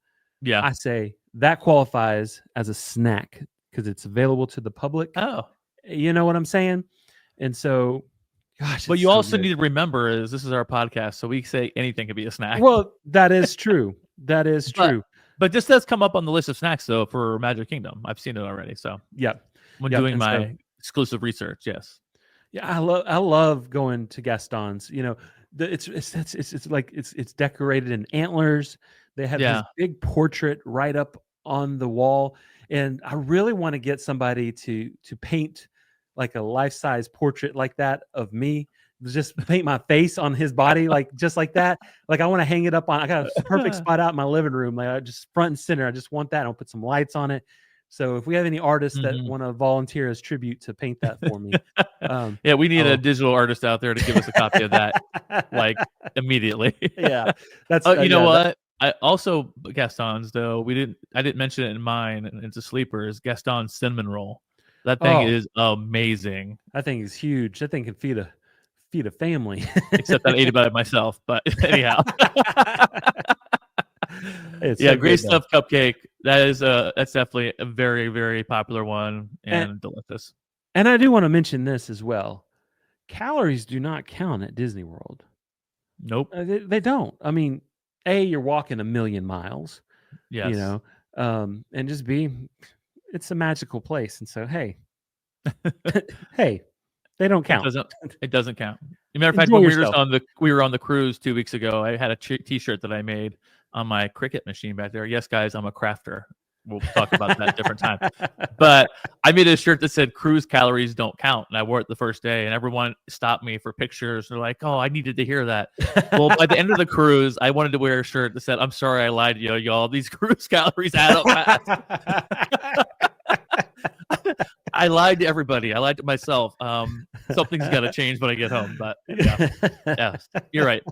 [SPEAKER 1] I say that qualifies as a snack because it's available to the public.
[SPEAKER 2] Oh,
[SPEAKER 1] you know what I'm saying? And so, gosh,
[SPEAKER 2] but you also need to remember is this is our podcast, so we say anything could be a snack.
[SPEAKER 1] Well, that is true. That is true.
[SPEAKER 2] But this does come up on the list of snacks, though, for Magic Kingdom. I've seen it already. So when doing my exclusive research, yes.
[SPEAKER 1] Yeah, I love going to Gaston's. It's like it's decorated in antlers. They have this big portrait right up on the wall, and I really want to get somebody to paint like a life-size portrait like that of me. Just paint my face on his body, like just like that. Like I want to hang it up on. I got a perfect spot out in my living room, like just front and center. I just want that. I'll put some lights on it. So if we have any artists that
[SPEAKER 2] Mhm.
[SPEAKER 1] want to volunteer as tribute to paint that for me,
[SPEAKER 2] Yeah, we need a
[SPEAKER 1] I'll-
[SPEAKER 2] digital artist out there to give us a copy of that, like, immediately.
[SPEAKER 1] yeah, that's
[SPEAKER 2] Oh, you know
[SPEAKER 1] yeah,
[SPEAKER 2] what? I also Gaston's though. I didn't mention it in mine, and it's a sleeper. Is Gaston's cinnamon roll? That thing
[SPEAKER 1] oh,
[SPEAKER 2] is amazing.
[SPEAKER 1] that thing is huge. That thing can feed a family.
[SPEAKER 2] Except I ate it by myself. But anyhow,
[SPEAKER 1] It's
[SPEAKER 2] yeah,
[SPEAKER 1] so
[SPEAKER 2] great
[SPEAKER 1] good though.
[SPEAKER 2] stuff cupcake. That's definitely a very very popular one
[SPEAKER 1] And
[SPEAKER 2] and delicious.
[SPEAKER 1] and I do want to mention this as well. Calories do not count at Disney World.
[SPEAKER 2] Nope.
[SPEAKER 1] They don't. I mean, A, you're walking a million miles, you
[SPEAKER 2] Yes.
[SPEAKER 1] know, and just B, it's a magical place. And so, hey, hey, they don't count.
[SPEAKER 2] It doesn't count. As a matter of fact,
[SPEAKER 1] Enjoy
[SPEAKER 2] when
[SPEAKER 1] yourself.
[SPEAKER 2] we were on the cruise 2 weeks ago, I had a T-shirt that I made on my Cricut machine back there. Yes, guys, I'm a crafter. We'll talk about that different time. But I made a shirt that said "Cruise calories don't count," and I wore it the first day, and everyone stopped me for pictures. They're like, "Oh, I needed to hear that." Well, by the end of the cruise, I wanted to wear a shirt that said, "I'm sorry, I lied to you, y'all. These cruise calories add up fast." I lied to everybody. I lied to myself. Something's got to change when I get home. But yeah, you're right.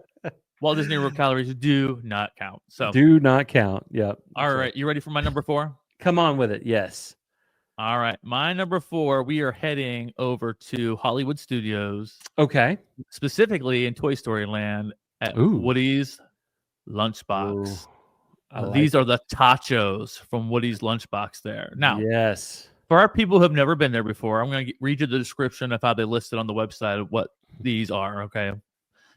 [SPEAKER 2] Walt Disney World calories do not count. So
[SPEAKER 1] Do not count. Yep.
[SPEAKER 2] all right, you ready for my number 4?
[SPEAKER 1] Come on with it. Yes.
[SPEAKER 2] All right, my number 4. We are heading over to Hollywood Studios,
[SPEAKER 1] Okay.
[SPEAKER 2] specifically in Toy Story Land at
[SPEAKER 1] Ooh.
[SPEAKER 2] Woody's Lunchbox.
[SPEAKER 1] Ooh, I like
[SPEAKER 2] These are the tachos from Woody's Lunchbox there. Now,
[SPEAKER 1] yes.
[SPEAKER 2] for our people who have never been there before, I'm going to read you the description of how they listed on the website of what these are, okay?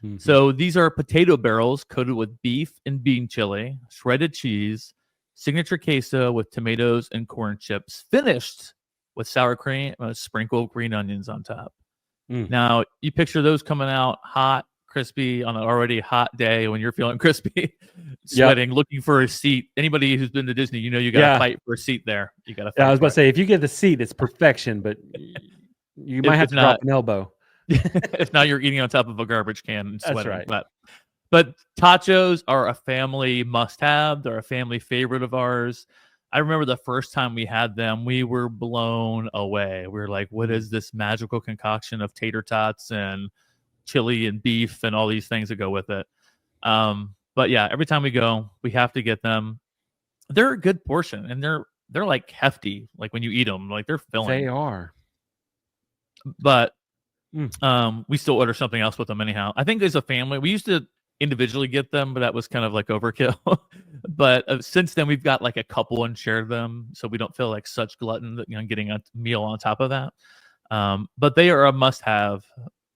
[SPEAKER 1] Mhm.
[SPEAKER 2] So these are potato barrels coated with beef and bean chili, shredded cheese, signature queso with tomatoes and corn chips, finished with sour cream and a sprinkle of green onions on top.
[SPEAKER 1] Mm.
[SPEAKER 2] Now, you picture those coming out hot, crispy on an already hot day when you're feeling crispy, sweating, looking for a seat. Anybody who's been to Disney, you know you got to fight for a seat there. You got to fight.
[SPEAKER 1] I was about to say, if you get the seat, it's perfection, but you might have to drop an elbow.
[SPEAKER 2] If not, you're eating on top of a garbage can and sweating.
[SPEAKER 1] That's right.
[SPEAKER 2] But tachos are a family must-have. They're a family favorite of ours. I remember the first time we had them, we were blown away. We were like, what is this magical concoction of tater tots and chili and beef and all these things that go with it? But yeah, every time we go, we have to get them. They're a good portion, and they're like hefty. Like when you eat them, like they're filling.
[SPEAKER 1] They are.
[SPEAKER 2] But we still order something else with them anyhow. I think as a family, we used to individually get them, but that was kind of like overkill. But since then, we've got like a couple and shared them, so we don't feel like such glutton that getting a meal on top of that. But they are a must-have.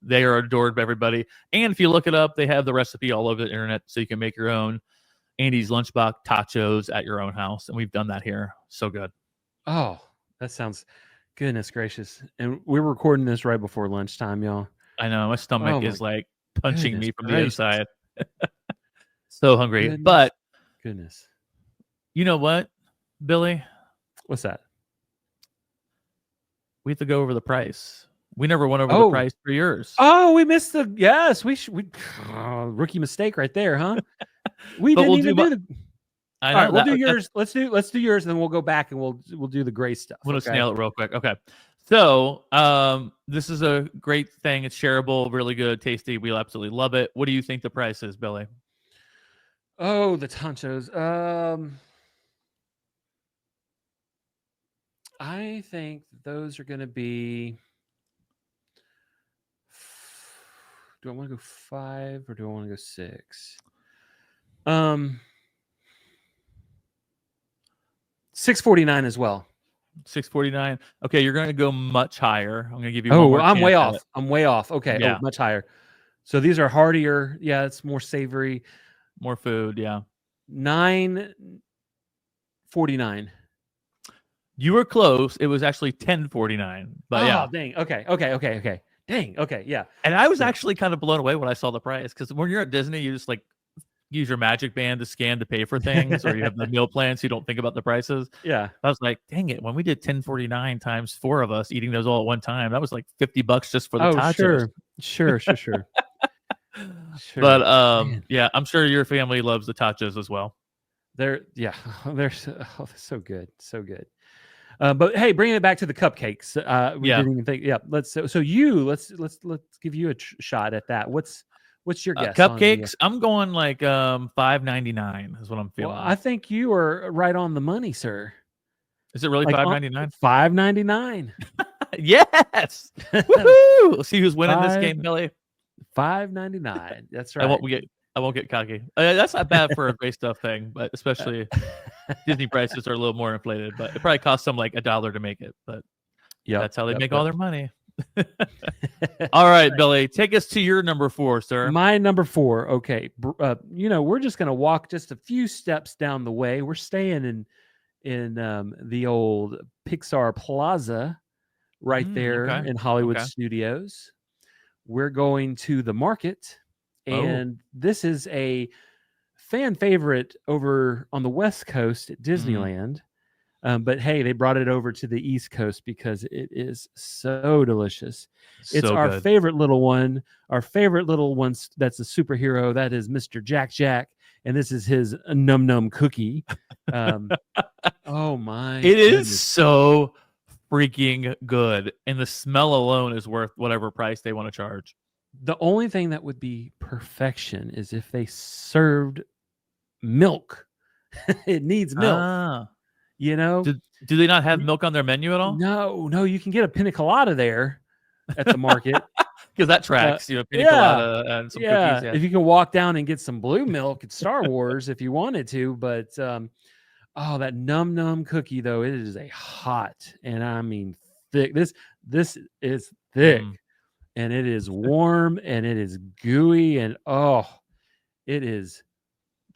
[SPEAKER 2] They are adored by everybody. And if you look it up, they have the recipe all over the internet, so you can make your own Andy's Lunchbox tachos at your own house, and we've done that here. So good.
[SPEAKER 1] Oh, that sounds. Goodness gracious. And we're recording this right before lunchtime, y'all.
[SPEAKER 2] I know. My stomach is like punching me from the inside. So hungry.
[SPEAKER 1] Goodness.
[SPEAKER 2] But
[SPEAKER 1] goodness.
[SPEAKER 2] You know what, Billy?
[SPEAKER 1] What's that?
[SPEAKER 2] We have to go over the price. We never went over the price for yours.
[SPEAKER 1] Oh, we missed the rookie mistake right there, huh? We didn't even do the
[SPEAKER 2] I know,
[SPEAKER 1] all right, we'll do yours. Let's do yours, and then we'll go back and we'll do the gray stuff.
[SPEAKER 2] We'll just nail it real quick. Okay. So this is a great thing. It's shareable, really good, tasty. We'll absolutely love it. What do you think the price is, Billy?
[SPEAKER 1] Oh, the tachos. I think those are going to be. Do I want to go 5 or do I want to go 6? $6.49 as well.
[SPEAKER 2] $6.49. Okay, you're going to go much higher. I'm going to give you.
[SPEAKER 1] Oh, I'm way off. I'm way off. Okay,
[SPEAKER 2] yeah.
[SPEAKER 1] Much higher. So these are heartier. Yeah, it's more savory,
[SPEAKER 2] more food. Yeah,
[SPEAKER 1] $9.49.
[SPEAKER 2] You were close. It was actually $10.49. But yeah,
[SPEAKER 1] dang. Okay. Dang. Okay. Yeah.
[SPEAKER 2] And I was actually kind of blown away when I saw the price, because when you're at Disney, you just like use your magic band to scan to pay for things, or you have the meal plan so you don't think about the prices.
[SPEAKER 1] Yeah.
[SPEAKER 2] I was like, dang it, when we did $10.49 times 4 of us eating those all at one time, that was like $50 just for the tachos.
[SPEAKER 1] Sure.
[SPEAKER 2] But yeah, I'm sure your family loves the tachos as well.
[SPEAKER 1] They're so good. But hey, bringing it back to the cupcakes. We
[SPEAKER 2] Yeah.
[SPEAKER 1] didn't even think. Yeah, let's give you a shot at that. What's your guess on the?
[SPEAKER 2] Cupcakes, I'm going like $5.99 is what I'm
[SPEAKER 1] Well,
[SPEAKER 2] feeling.
[SPEAKER 1] I think you are right on the money, sir.
[SPEAKER 2] Is it really
[SPEAKER 1] Like
[SPEAKER 2] $5.99?
[SPEAKER 1] $5.99.
[SPEAKER 2] Yes. Woohoo! We'll see who's winning this game, Billy.
[SPEAKER 1] $5.99. That's right.
[SPEAKER 2] I won't get cocky. That's not bad for a great stuff thing, but especially Disney prices are a little more inflated. But it probably costs them like $1 to make it. But that's how they make all their money. All right, Billy, take us to your number 4, sir.
[SPEAKER 1] My number 4. Okay, we're just gonna walk just a few steps down the way. We're staying in the old Pixar Plaza, right there in Hollywood Studios. We're going to the market, and this is a fan favorite over on the West Coast at Disneyland. But hey, they brought it over to the East Coast because it is so delicious. It's
[SPEAKER 2] So
[SPEAKER 1] our
[SPEAKER 2] good.
[SPEAKER 1] favorite little one. Our favorite little one that's a superhero. That is Mr. Jack Jack. And this is his Num Num cookie. Oh my!
[SPEAKER 2] It is so freaking good, and the smell alone is worth whatever price they want to charge.
[SPEAKER 1] The only thing that would be perfection is if they served milk. It needs milk. You know,
[SPEAKER 2] do they not have milk on their menu at all?
[SPEAKER 1] No, you can get a pina colada there at the market
[SPEAKER 2] because that tracks. Pina colada and some cookies. Yeah.
[SPEAKER 1] If you can walk down and get some blue milk at Star Wars if you wanted to, but that Num Num cookie though, it is a hot and I mean thick. This is thick and it is warm and it is gooey and it is.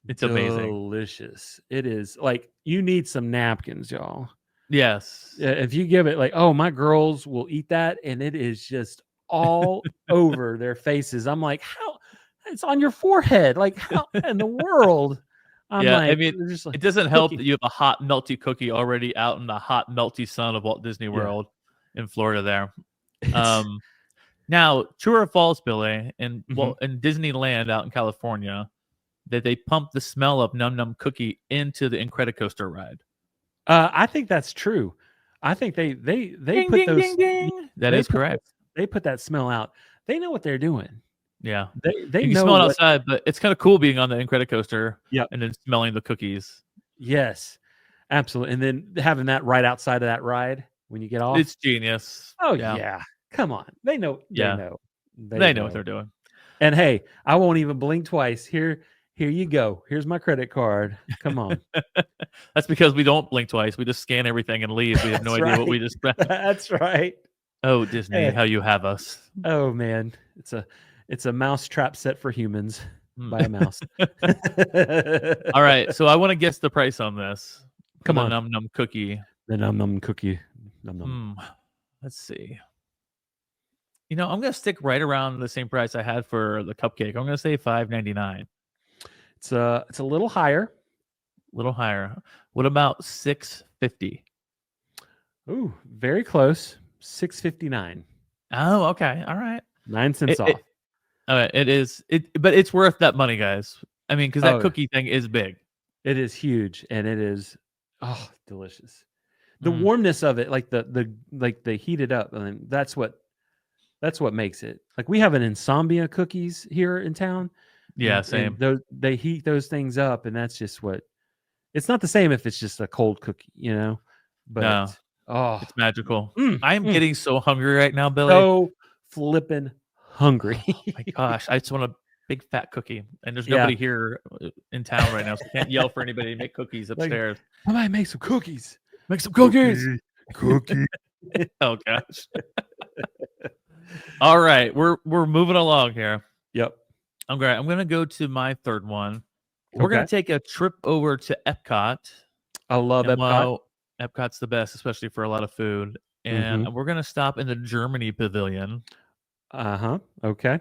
[SPEAKER 2] It's amazing.
[SPEAKER 1] Delicious. It is like you need some napkins, y'all.
[SPEAKER 2] Yes.
[SPEAKER 1] If you give it like, my girls will eat that and it is just all over their faces. I'm like, how? It's on your forehead. Like, how in the world?
[SPEAKER 2] I mean, it doesn't help that you have a hot, melty cookie already out in the hot, melty sun of Walt Disney World in Florida there. Now, true or false, Billy, in Disneyland out in California, that they pumped the smell of Num Num cookie into the Incredicoaster ride.
[SPEAKER 1] I think that's true. I think they
[SPEAKER 2] ding,
[SPEAKER 1] put
[SPEAKER 2] ding,
[SPEAKER 1] those.
[SPEAKER 2] Ding, ding. That is correct.
[SPEAKER 1] They put that smell out. They know what they're doing.
[SPEAKER 2] Yeah,
[SPEAKER 1] they
[SPEAKER 2] you
[SPEAKER 1] know
[SPEAKER 2] smell it outside, but it's kind of cool being on the Incredicoaster.
[SPEAKER 1] Yep.
[SPEAKER 2] And then smelling the cookies.
[SPEAKER 1] Yes, absolutely. And then having that right outside of that ride when you get off.
[SPEAKER 2] It's genius.
[SPEAKER 1] Oh yeah. Come on. They know.
[SPEAKER 2] Yeah.
[SPEAKER 1] They know
[SPEAKER 2] what they're doing.
[SPEAKER 1] And hey, I won't even blink twice. Here you go. Here's my credit card. Come on.
[SPEAKER 2] That's because we don't blink twice. We just scan everything and leave. We have no idea what we just spent.
[SPEAKER 1] That's right.
[SPEAKER 2] Oh, Disney, how you have us.
[SPEAKER 1] Oh man. It's a mouse trap set for humans by a mouse.
[SPEAKER 2] All right. So I want to guess the price on this.
[SPEAKER 1] Come on.
[SPEAKER 2] Num Num cookie.
[SPEAKER 1] The Num Num cookie. Num Num.
[SPEAKER 2] Let's see. I'm going to stick right around the same price I had for the cupcake. I'm going to say $5.99.
[SPEAKER 1] It's a little higher.
[SPEAKER 2] Little higher. What about $6.50?
[SPEAKER 1] Ooh, very close. $6.59.
[SPEAKER 2] Oh, okay. All right.
[SPEAKER 1] 9 cents off.
[SPEAKER 2] All right. It is. But it's worth that money, guys. I mean, because that cookie thing is big.
[SPEAKER 1] It is huge, and it is delicious. The warmness of it, like they heat it up, and that's what makes it. Like we have an Insomnia cookies here in town.
[SPEAKER 2] Yeah, same.
[SPEAKER 1] They heat those things up, and that's just what. It's not the same if it's just a cold cookie, But
[SPEAKER 2] no, it's magical. I am getting so hungry right now, Billy.
[SPEAKER 1] So flipping hungry.
[SPEAKER 2] Oh my gosh, I just want a big fat cookie, and there's nobody here in town right now, so I can't yell for anybody to make cookies upstairs.
[SPEAKER 1] I might make some cookies.
[SPEAKER 2] Make some cookies.
[SPEAKER 1] Cookie.
[SPEAKER 2] Oh gosh. All right, we're moving along here.
[SPEAKER 1] Yep.
[SPEAKER 2] I'm great. I'm gonna go to my third one. We're gonna take a trip over to Epcot.
[SPEAKER 1] I love Epcot.
[SPEAKER 2] Epcot's the best, especially for a lot of food. And we're gonna stop in the Germany Pavilion.
[SPEAKER 1] Okay.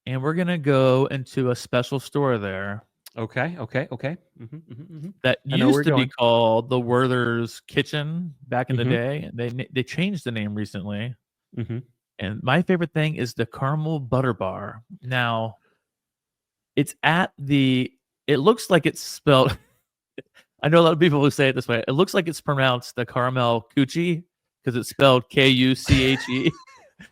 [SPEAKER 2] And we're gonna go into a special store there.
[SPEAKER 1] Okay.
[SPEAKER 2] That used to be called the Werther's Kitchen back in the day. They changed the name recently. And my favorite thing is the caramel butter bar. Now, it's at it looks like it's spelled. I know a lot of people who say it this way. It looks like it's pronounced the caramel coochie because it's spelled Kuche.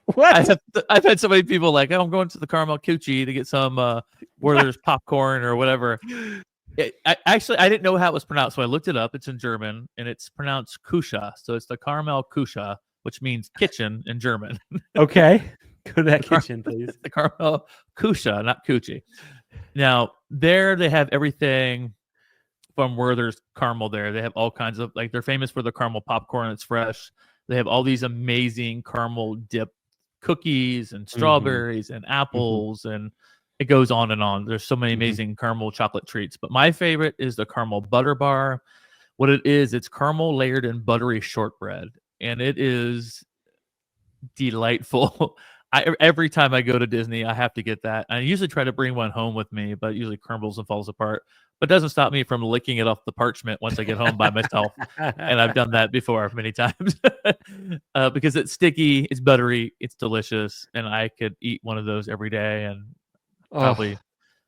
[SPEAKER 1] What?
[SPEAKER 2] I've had so many people like, oh, I'm going to the caramel coochie to get some where there's popcorn or whatever. I didn't know how it was pronounced, so I looked it up. It's in German and it's pronounced Kusha. So it's the caramel Kusha, which means kitchen in German.
[SPEAKER 1] Okay. Go to that kitchen, please.
[SPEAKER 2] The caramel Kusha, not coochie. Now, there they have everything from where there's caramel there. They have all kinds of, like, they're famous for the caramel popcorn. It's fresh. They have all these amazing caramel dip cookies and strawberries and apples, and it goes on and on. There's so many amazing caramel chocolate treats. But my favorite is the caramel butter bar. What it is, it's caramel layered in buttery shortbread, and it is delightful. Every time I go to Disney, I have to get that. I usually try to bring one home with me, but it usually crumbles and falls apart. But it doesn't stop me from licking it off the parchment once I get home by myself. And I've done that before many times because it's sticky, it's buttery, it's delicious. And I could eat one of those every day and probably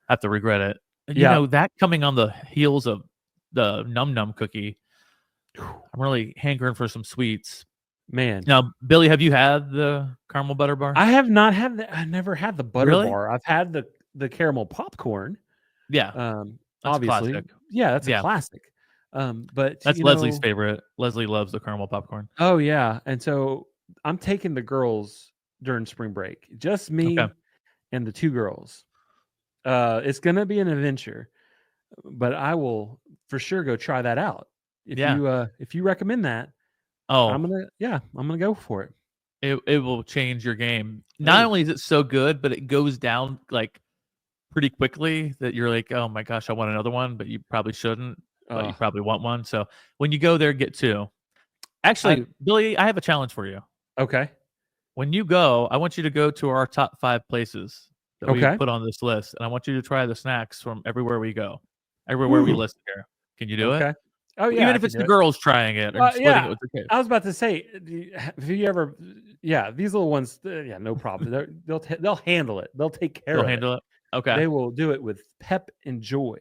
[SPEAKER 2] have to regret it. And, you know, that coming on the heels of the Num Num cookie, I'm really hankering for some sweets.
[SPEAKER 1] Man.
[SPEAKER 2] Now, Billy, have you had the caramel butter bar?
[SPEAKER 1] I have not had that. I never had the butter bar. I've had the caramel popcorn.
[SPEAKER 2] Yeah.
[SPEAKER 1] Obviously.
[SPEAKER 2] Classic.
[SPEAKER 1] Yeah, that's a classic. But
[SPEAKER 2] that's Leslie's favorite. Leslie loves the caramel popcorn.
[SPEAKER 1] Oh yeah. And so I'm taking the girls during spring break. Just me and the two girls. It's gonna be an adventure, but I will for sure go try that out. If you recommend that, I'm gonna go for it.
[SPEAKER 2] It will change your game. Not only is it so good, but it goes down like pretty quickly that you're like, oh my gosh, I want another one, but you probably shouldn't. But you probably want one. So when you go there, get two. Actually, Billy, I have a challenge for you.
[SPEAKER 1] Okay.
[SPEAKER 2] When you go, I want you to go to our top 5 places that we put on this list, and I want you to try the snacks from everywhere we go, everywhere we list here. Can you do it?
[SPEAKER 1] Oh yeah,
[SPEAKER 2] even if it's the girls trying it or splitting it with the kids.
[SPEAKER 1] I was about to say, if you ever, these little ones, no problem. They'll handle it. They'll take care of it.
[SPEAKER 2] They'll handle it. Okay.
[SPEAKER 1] They will do it with pep and joy.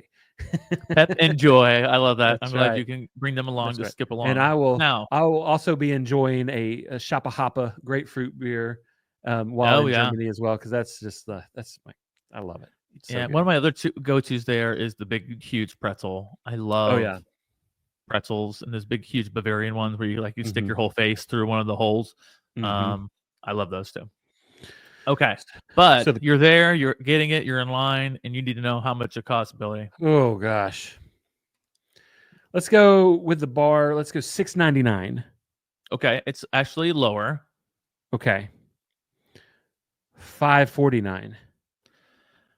[SPEAKER 2] Pep and joy. I love that.
[SPEAKER 1] That's
[SPEAKER 2] I'm glad you can bring them along to skip along.
[SPEAKER 1] And I will also be enjoying a Shapa Hapa grapefruit beer while in Germany as well, because that's just I love it.
[SPEAKER 2] So one of my other two go-tos there is the big huge pretzel. I love pretzels, and those big huge Bavarian ones where you stick your whole face through one of the holes. I love those too. Okay, but you're there, you're getting it, you're in line, and you need to know how much it costs, Billy.
[SPEAKER 1] Oh gosh, let's go with the bar. Let's go $6.99.
[SPEAKER 2] Okay, it's actually lower.
[SPEAKER 1] Okay, $5.49.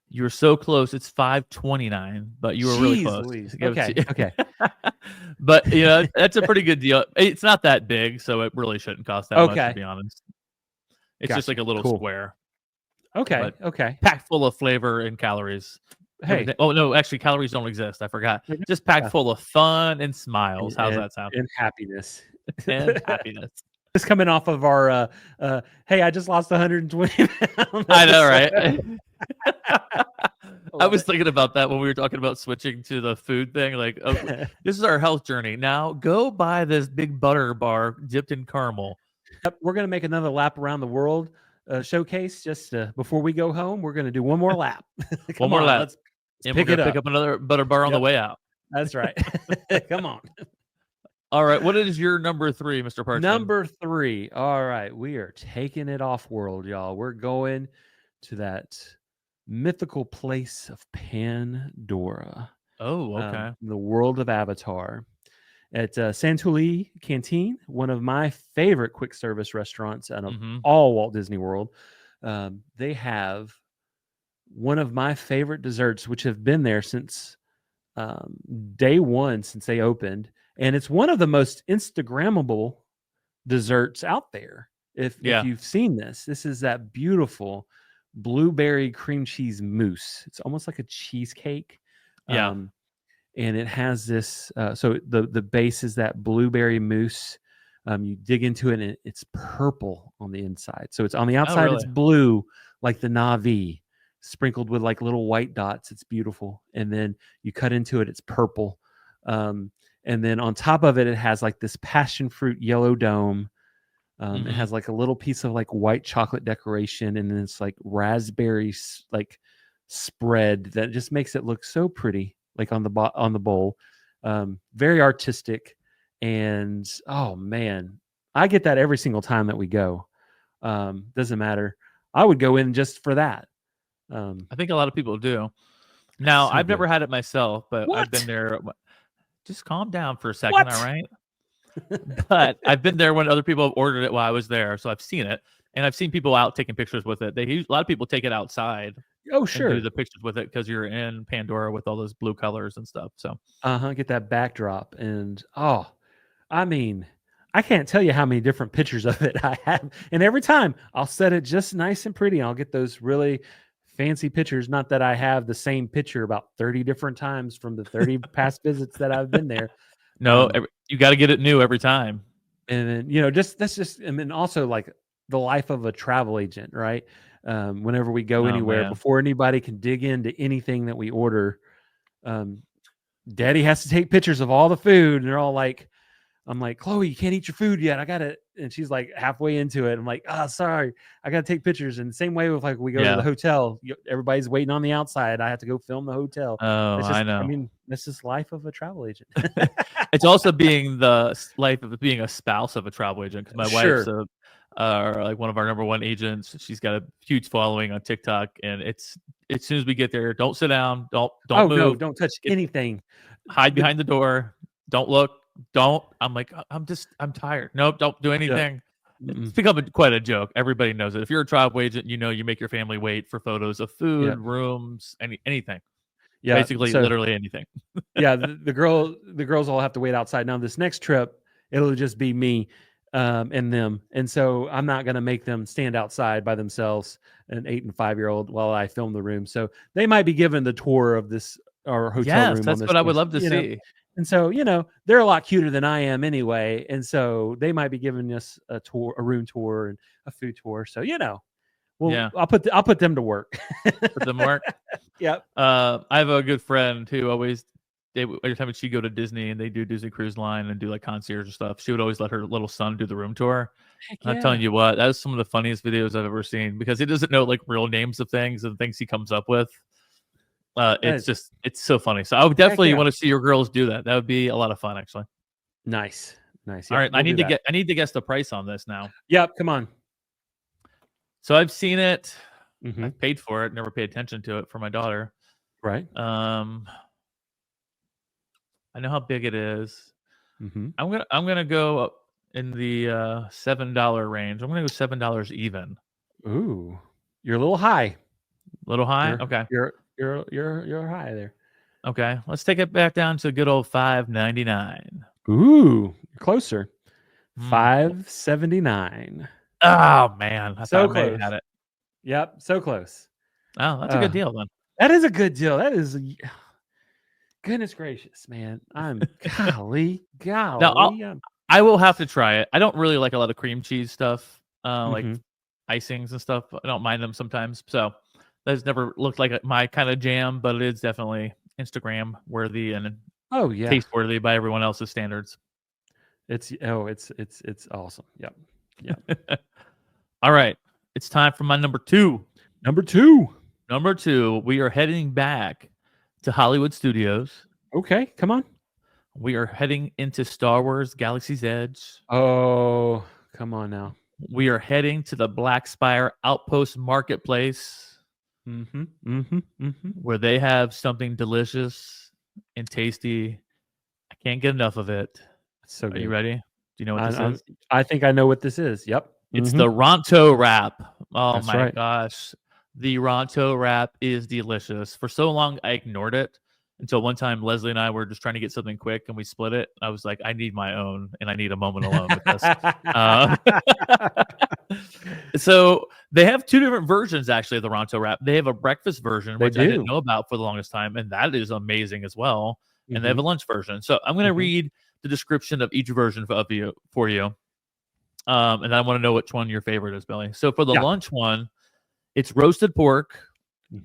[SPEAKER 2] You were so close. It's $5.29, but you were really close.
[SPEAKER 1] Okay.
[SPEAKER 2] But that's a pretty good deal. It's not that big, so it really shouldn't cost that much, to be honest. It's just like a little square.
[SPEAKER 1] Okay.
[SPEAKER 2] Packed full of flavor and calories.
[SPEAKER 1] Hey.
[SPEAKER 2] Oh no, actually calories don't exist. I forgot. Just packed full of fun and smiles. How's that sound?
[SPEAKER 1] And happiness.
[SPEAKER 2] And happiness.
[SPEAKER 1] Just coming off of our hey, I just lost 120 pounds.
[SPEAKER 2] I know, right? I was thinking about that when we were talking about switching to the food thing. Like, this is our health journey. Now go buy this big butter bar dipped in caramel.
[SPEAKER 1] We're going to make another lap around the world showcase just before we go home. We're going to do one more lap.
[SPEAKER 2] One more lap.
[SPEAKER 1] Let's
[SPEAKER 2] and pick up another butter bar on the way out.
[SPEAKER 1] That's right. Come on.
[SPEAKER 2] All right. What is your number 3, Mr. Parchman?
[SPEAKER 1] Number 3. All right. We are taking it off world, y'all. We're going to that mythical place of Pandora.
[SPEAKER 2] Oh, okay.
[SPEAKER 1] The world of Avatar. At Santuli Canteen, one of my favorite quick service restaurants out of all Walt Disney World. They have one of my favorite desserts, which have been there since day one, since they opened. And it's one of the most Instagrammable desserts out there. If you've seen this is that beautiful blueberry cream cheese mousse. It's almost like a cheesecake. And it has this, so the base is that blueberry mousse. You dig into it and it's purple on the inside. So it's on the outside, It's blue like the Na'vi, sprinkled with like little white dots. It's beautiful. And then you cut into it, it's purple. and then on top of it, it has like this passion fruit yellow dome. It has like a little piece of like white chocolate decoration, and then it's like raspberry like spread that just makes it look so pretty, like on the bowl. Very artistic, and oh man, I get that every single time that we go. Doesn't matter. I would go in just for that.
[SPEAKER 2] I think a lot of people do. Now,
[SPEAKER 1] so
[SPEAKER 2] I've never
[SPEAKER 1] good.
[SPEAKER 2] had it myself, but I've
[SPEAKER 1] What?
[SPEAKER 2] been there. Just calm down for a second,
[SPEAKER 1] What?
[SPEAKER 2] all right? But I've been there when other people have ordered it while I was there, so I've seen it, and I've seen people out taking pictures with it. A lot of people take it outside
[SPEAKER 1] Oh,
[SPEAKER 2] and do
[SPEAKER 1] sure.
[SPEAKER 2] the pictures with it because you're in Pandora with all those blue colors and stuff. So
[SPEAKER 1] Get that backdrop, and I mean, I can't tell you how many different pictures of it I have, and every time I'll set it just nice and pretty. I'll get those really fancy pictures. Not that I have the same picture about 30 different times from the 30 past visits that I've been there.
[SPEAKER 2] no, you got to get it new every time.
[SPEAKER 1] And then, that's just, and then also like the life of a travel agent, right? Whenever we go anywhere,
[SPEAKER 2] man.
[SPEAKER 1] before anybody can dig into anything that we order, Daddy has to take pictures of all the food, and they're all like, I'm like, Chloe, you can't eat your food yet. I got it. And she's like halfway into it. I'm like, sorry. I got to take pictures. And the same way with like, we go to the hotel, everybody's waiting on the outside. I have to go film the hotel.
[SPEAKER 2] Oh, I know.
[SPEAKER 1] I mean, this is life of a travel agent.
[SPEAKER 2] It's also being the life of being a spouse of a travel agent. Cause my wife's like one of our number one agents. She's got a huge following on TikTok, and it's as soon as we get there, don't sit down, don't move,
[SPEAKER 1] no, don't touch anything,
[SPEAKER 2] hide behind the door, don't look. I'm like, I'm tired. Nope, don't do anything. It's become quite a joke. Everybody knows it. If you're a travel agent, you make your family wait for photos of food, rooms, anything. Yeah, basically, literally anything.
[SPEAKER 1] The girls all have to wait outside. Now, this next trip, it'll just be me and them, and so I'm not going to make them stand outside by themselves, an 8 and 5-year-old, while I film the room. So they might be given the tour of this our hotel room.
[SPEAKER 2] That's what I would love to see.
[SPEAKER 1] And so, they're a lot cuter than I am anyway. And so they might be giving us a tour, a room tour, and a food tour. So, I'll put them to work.
[SPEAKER 2] Put them to work.
[SPEAKER 1] Yep.
[SPEAKER 2] I have a good friend who every time she'd go to Disney and they do Disney Cruise Line and do like concierge and stuff, she would always let her little son do the room tour. I'm telling you what, that is some of the funniest videos I've ever seen, because he doesn't know like real names of things and things he comes up with. It's so funny. So I would definitely want to see your girls do that. That would be a lot of fun, actually.
[SPEAKER 1] Nice. All
[SPEAKER 2] right, I need to guess the price on this now.
[SPEAKER 1] Yep, come on.
[SPEAKER 2] So I've seen it. I've paid for it. Never paid attention to it for my daughter.
[SPEAKER 1] Right.
[SPEAKER 2] I know how big it is. I'm gonna go up in the $7 range. I'm gonna go $7 even.
[SPEAKER 1] Ooh, you're a little high.
[SPEAKER 2] Okay.
[SPEAKER 1] You're high there.
[SPEAKER 2] Okay, let's take it back down to a good old $5.99.
[SPEAKER 1] Ooh, closer. $5.79.
[SPEAKER 2] Oh man, I
[SPEAKER 1] so
[SPEAKER 2] thought
[SPEAKER 1] close.
[SPEAKER 2] I may have had it.
[SPEAKER 1] Yep, so close.
[SPEAKER 2] Oh, that's a good deal then.
[SPEAKER 1] That is a good deal. That is, goodness gracious, man. I'm golly.
[SPEAKER 2] Now, I will have to try it. I don't really like a lot of cream cheese stuff, like icings and stuff. I don't mind them sometimes. So that's never looked like my kind of jam, but it is definitely Instagram worthy and taste worthy by everyone else's standards.
[SPEAKER 1] It's awesome. Yep.
[SPEAKER 2] All right, it's time for my number two.
[SPEAKER 1] Number two,
[SPEAKER 2] we are heading back to Hollywood Studios.
[SPEAKER 1] Okay, come on.
[SPEAKER 2] We are heading into Star Wars Galaxy's Edge.
[SPEAKER 1] Oh, come on now.
[SPEAKER 2] We are heading to the Black Spire Outpost Marketplace, where they have something delicious and tasty. I can't get enough of it.
[SPEAKER 1] So
[SPEAKER 2] are you ready? Do you know what this is?
[SPEAKER 1] I think I know what this is. Yep.
[SPEAKER 2] It's the Ronto wrap. Oh, that's my
[SPEAKER 1] right.
[SPEAKER 2] gosh. The Ronto wrap is delicious. For so long, I ignored it until one time Leslie and I were just trying to get something quick and we split it. I was like, I need my own and I need a moment alone with this. So they have two different versions, actually, of the Ronto wrap. They have a breakfast version, which I didn't know about for the longest time, and that is amazing as well. And they have a lunch version. So I'm going to read the description of each version for you. And I want to know which one your favorite is, Billy. So for the lunch one, it's roasted pork,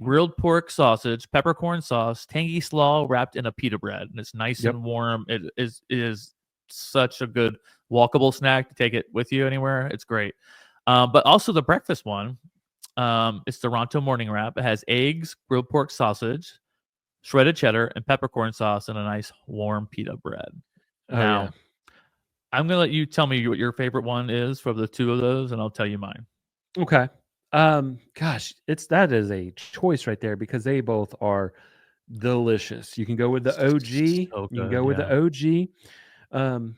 [SPEAKER 2] grilled pork sausage, peppercorn sauce, tangy slaw wrapped in a pita bread, and it's nice
[SPEAKER 1] Yep.
[SPEAKER 2] and warm. It is such a good walkable snack to take it with you anywhere. It's great. But also the breakfast one, it's the Ronto morning wrap. It has eggs, grilled pork sausage, shredded cheddar, and peppercorn sauce, and a nice warm pita bread.
[SPEAKER 1] Oh,
[SPEAKER 2] Now,
[SPEAKER 1] yeah.
[SPEAKER 2] I'm gonna let you tell me what your favorite one is for the two of those, and I'll tell you mine.
[SPEAKER 1] Okay. Gosh, that is a choice right there because they both are delicious. You can go with the OG.
[SPEAKER 2] So
[SPEAKER 1] You can
[SPEAKER 2] good,
[SPEAKER 1] go with the
[SPEAKER 2] yeah.
[SPEAKER 1] OG.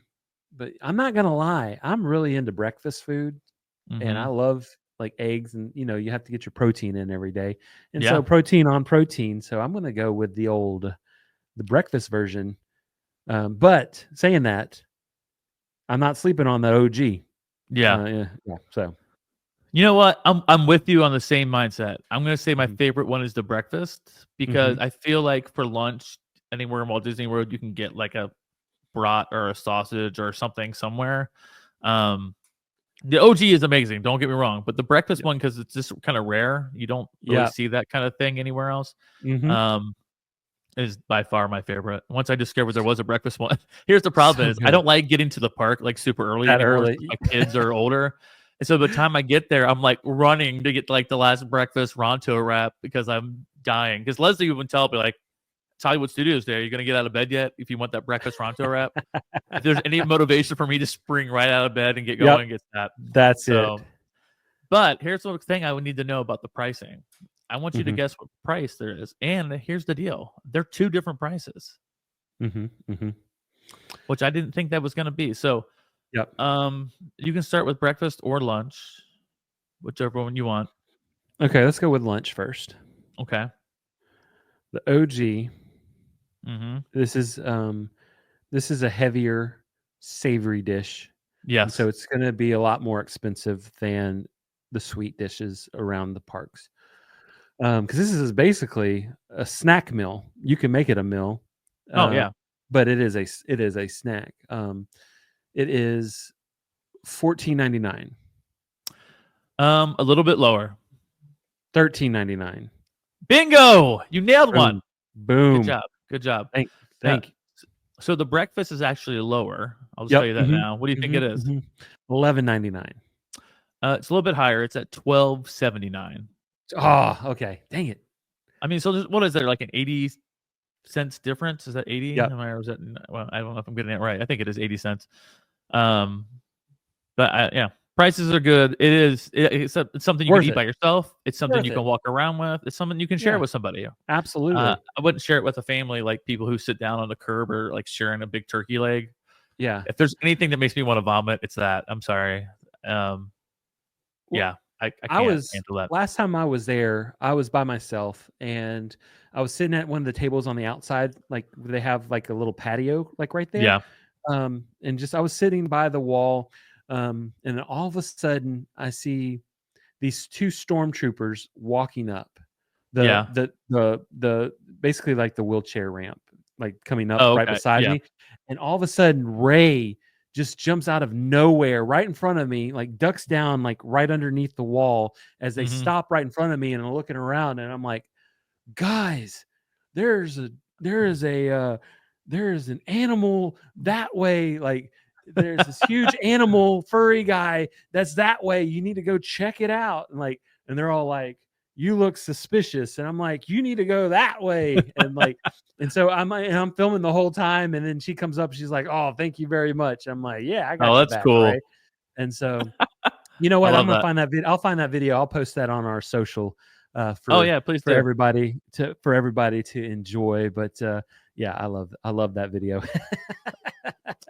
[SPEAKER 1] But I'm not gonna lie, I'm really into breakfast food, and I
[SPEAKER 2] Mhm.
[SPEAKER 1] love like eggs, and you have to get your protein in every day, and so
[SPEAKER 2] Yeah,
[SPEAKER 1] protein on protein. So I'm gonna go with the breakfast version. But saying that, I'm not sleeping on the OG.
[SPEAKER 2] yeah.
[SPEAKER 1] Yeah. So
[SPEAKER 2] You know what? I'm with you on the same mindset. I'm gonna say my
[SPEAKER 1] mhm,
[SPEAKER 2] favorite one is the breakfast because
[SPEAKER 1] mhm.
[SPEAKER 2] I feel like for lunch anywhere in Walt Disney World you can get like a brat or a sausage or something somewhere. Um, the OG is amazing. Don't get me wrong, but the breakfast
[SPEAKER 1] Yep.
[SPEAKER 2] one because it's just kind of rare. You don't really
[SPEAKER 1] Yeah.
[SPEAKER 2] see that kind of thing anywhere else.
[SPEAKER 1] Mhm.
[SPEAKER 2] Um, is by far my favorite. Once I discovered there was a breakfast one. Here's the problem
[SPEAKER 1] So
[SPEAKER 2] is I
[SPEAKER 1] good.
[SPEAKER 2] don't like getting to the park like super early
[SPEAKER 1] That
[SPEAKER 2] anymore since
[SPEAKER 1] early.
[SPEAKER 2] my kids are older. And so by the time I get there, I'm like running to get like the last breakfast Ronto wrap because I'm dying. Because Leslie would tell me like, it's Hollywood Studios Day. Are you gonna get out of bed yet? If you want that breakfast Ronto wrap. If there's any motivation for me to spring right out of bed and get
[SPEAKER 1] Yep.
[SPEAKER 2] going, it's that.
[SPEAKER 1] That's it.
[SPEAKER 2] So but here's the thing I would need to know about the pricing. I want you to
[SPEAKER 1] Mhm.
[SPEAKER 2] guess what price there is. And here's the deal. They're two different prices,
[SPEAKER 1] Mhm. Mhm.
[SPEAKER 2] which I didn't think that was going to be. So,
[SPEAKER 1] Yep.
[SPEAKER 2] you can start with breakfast or lunch, whichever one you want.
[SPEAKER 1] Okay, let's go with lunch first.
[SPEAKER 2] Okay.
[SPEAKER 1] The OG.
[SPEAKER 2] Mhm.
[SPEAKER 1] This is a heavier savory dish, and so
[SPEAKER 2] Yes.
[SPEAKER 1] it's gonna be a lot more expensive than the sweet dishes around the parks. Because this is basically a snack meal. You can make it a meal,
[SPEAKER 2] Oh,
[SPEAKER 1] uh,
[SPEAKER 2] yeah.
[SPEAKER 1] but it is a snack. It is 14.99,
[SPEAKER 2] A little bit lower.
[SPEAKER 1] 13.99.
[SPEAKER 2] Bingo! You nailed one.
[SPEAKER 1] Boom,
[SPEAKER 2] Good
[SPEAKER 1] boom.
[SPEAKER 2] job. Good job.
[SPEAKER 1] Thank
[SPEAKER 2] Now,
[SPEAKER 1] thank you.
[SPEAKER 2] so the breakfast is actually lower. I'll just tell
[SPEAKER 1] Yep.
[SPEAKER 2] you that
[SPEAKER 1] Mhm,
[SPEAKER 2] now. What do you think it
[SPEAKER 1] mhm,
[SPEAKER 2] is?
[SPEAKER 1] mhm. 11.99.
[SPEAKER 2] It's a little bit higher. It's at 12.79.
[SPEAKER 1] Oh, okay. Dang it.
[SPEAKER 2] I mean, so what is there like an 80 cents difference? Is that 80?
[SPEAKER 1] Yep.
[SPEAKER 2] Am I or is that well, I don't know if I'm getting it right. I think it is 80 cents. Um, but yeah, prices are good. It's something you can
[SPEAKER 1] Worth
[SPEAKER 2] eat
[SPEAKER 1] it.
[SPEAKER 2] by yourself. It's something
[SPEAKER 1] Worth
[SPEAKER 2] you can
[SPEAKER 1] it.
[SPEAKER 2] walk around with. It's something you can share
[SPEAKER 1] Yeah,
[SPEAKER 2] with somebody.
[SPEAKER 1] absolutely.
[SPEAKER 2] I wouldn't share it with a family like people who sit down on the curb or like sharing a big turkey leg.
[SPEAKER 1] Yeah.
[SPEAKER 2] If there's anything that makes me want to vomit, it's that. I'm sorry. Um,
[SPEAKER 1] Well,
[SPEAKER 2] yeah, I
[SPEAKER 1] I
[SPEAKER 2] can't
[SPEAKER 1] was
[SPEAKER 2] handle that.
[SPEAKER 1] last time I was there, I was by myself, and I was sitting at one of the tables on the outside, like, they have, like, a little patio, like, right there,
[SPEAKER 2] Yeah,
[SPEAKER 1] and just I was sitting by the wall, and then all of a sudden, I see these 2 stormtroopers walking up
[SPEAKER 2] yeah.
[SPEAKER 1] the basically like the wheelchair ramp, like coming up
[SPEAKER 2] Oh,
[SPEAKER 1] right
[SPEAKER 2] okay.
[SPEAKER 1] beside
[SPEAKER 2] Yeah.
[SPEAKER 1] me, and all of a sudden Ray just jumps out of nowhere right in front of me, like ducks down like right underneath the wall as they
[SPEAKER 2] Hmm.
[SPEAKER 1] stop right in front of me, and I'm looking around and I'm like, guys, there's a there is a there is an animal that way, like there's this huge animal furry guy that's that way, you need to go check it out, and like, and they're all like, you look suspicious, and I'm like, you need to go that way, and like, and so I'm filming the whole time, and then she comes up, she's like, oh, thank you very much. I'm like, yeah, I
[SPEAKER 2] Oh,
[SPEAKER 1] got your
[SPEAKER 2] that's
[SPEAKER 1] back,
[SPEAKER 2] cool.
[SPEAKER 1] right? And so, you know
[SPEAKER 2] I
[SPEAKER 1] what? I'm
[SPEAKER 2] love
[SPEAKER 1] gonna
[SPEAKER 2] that.
[SPEAKER 1] find that video. I'll find that video. I'll post that on our social
[SPEAKER 2] Oh yeah, please do.
[SPEAKER 1] for everybody to enjoy. But yeah, I love that video.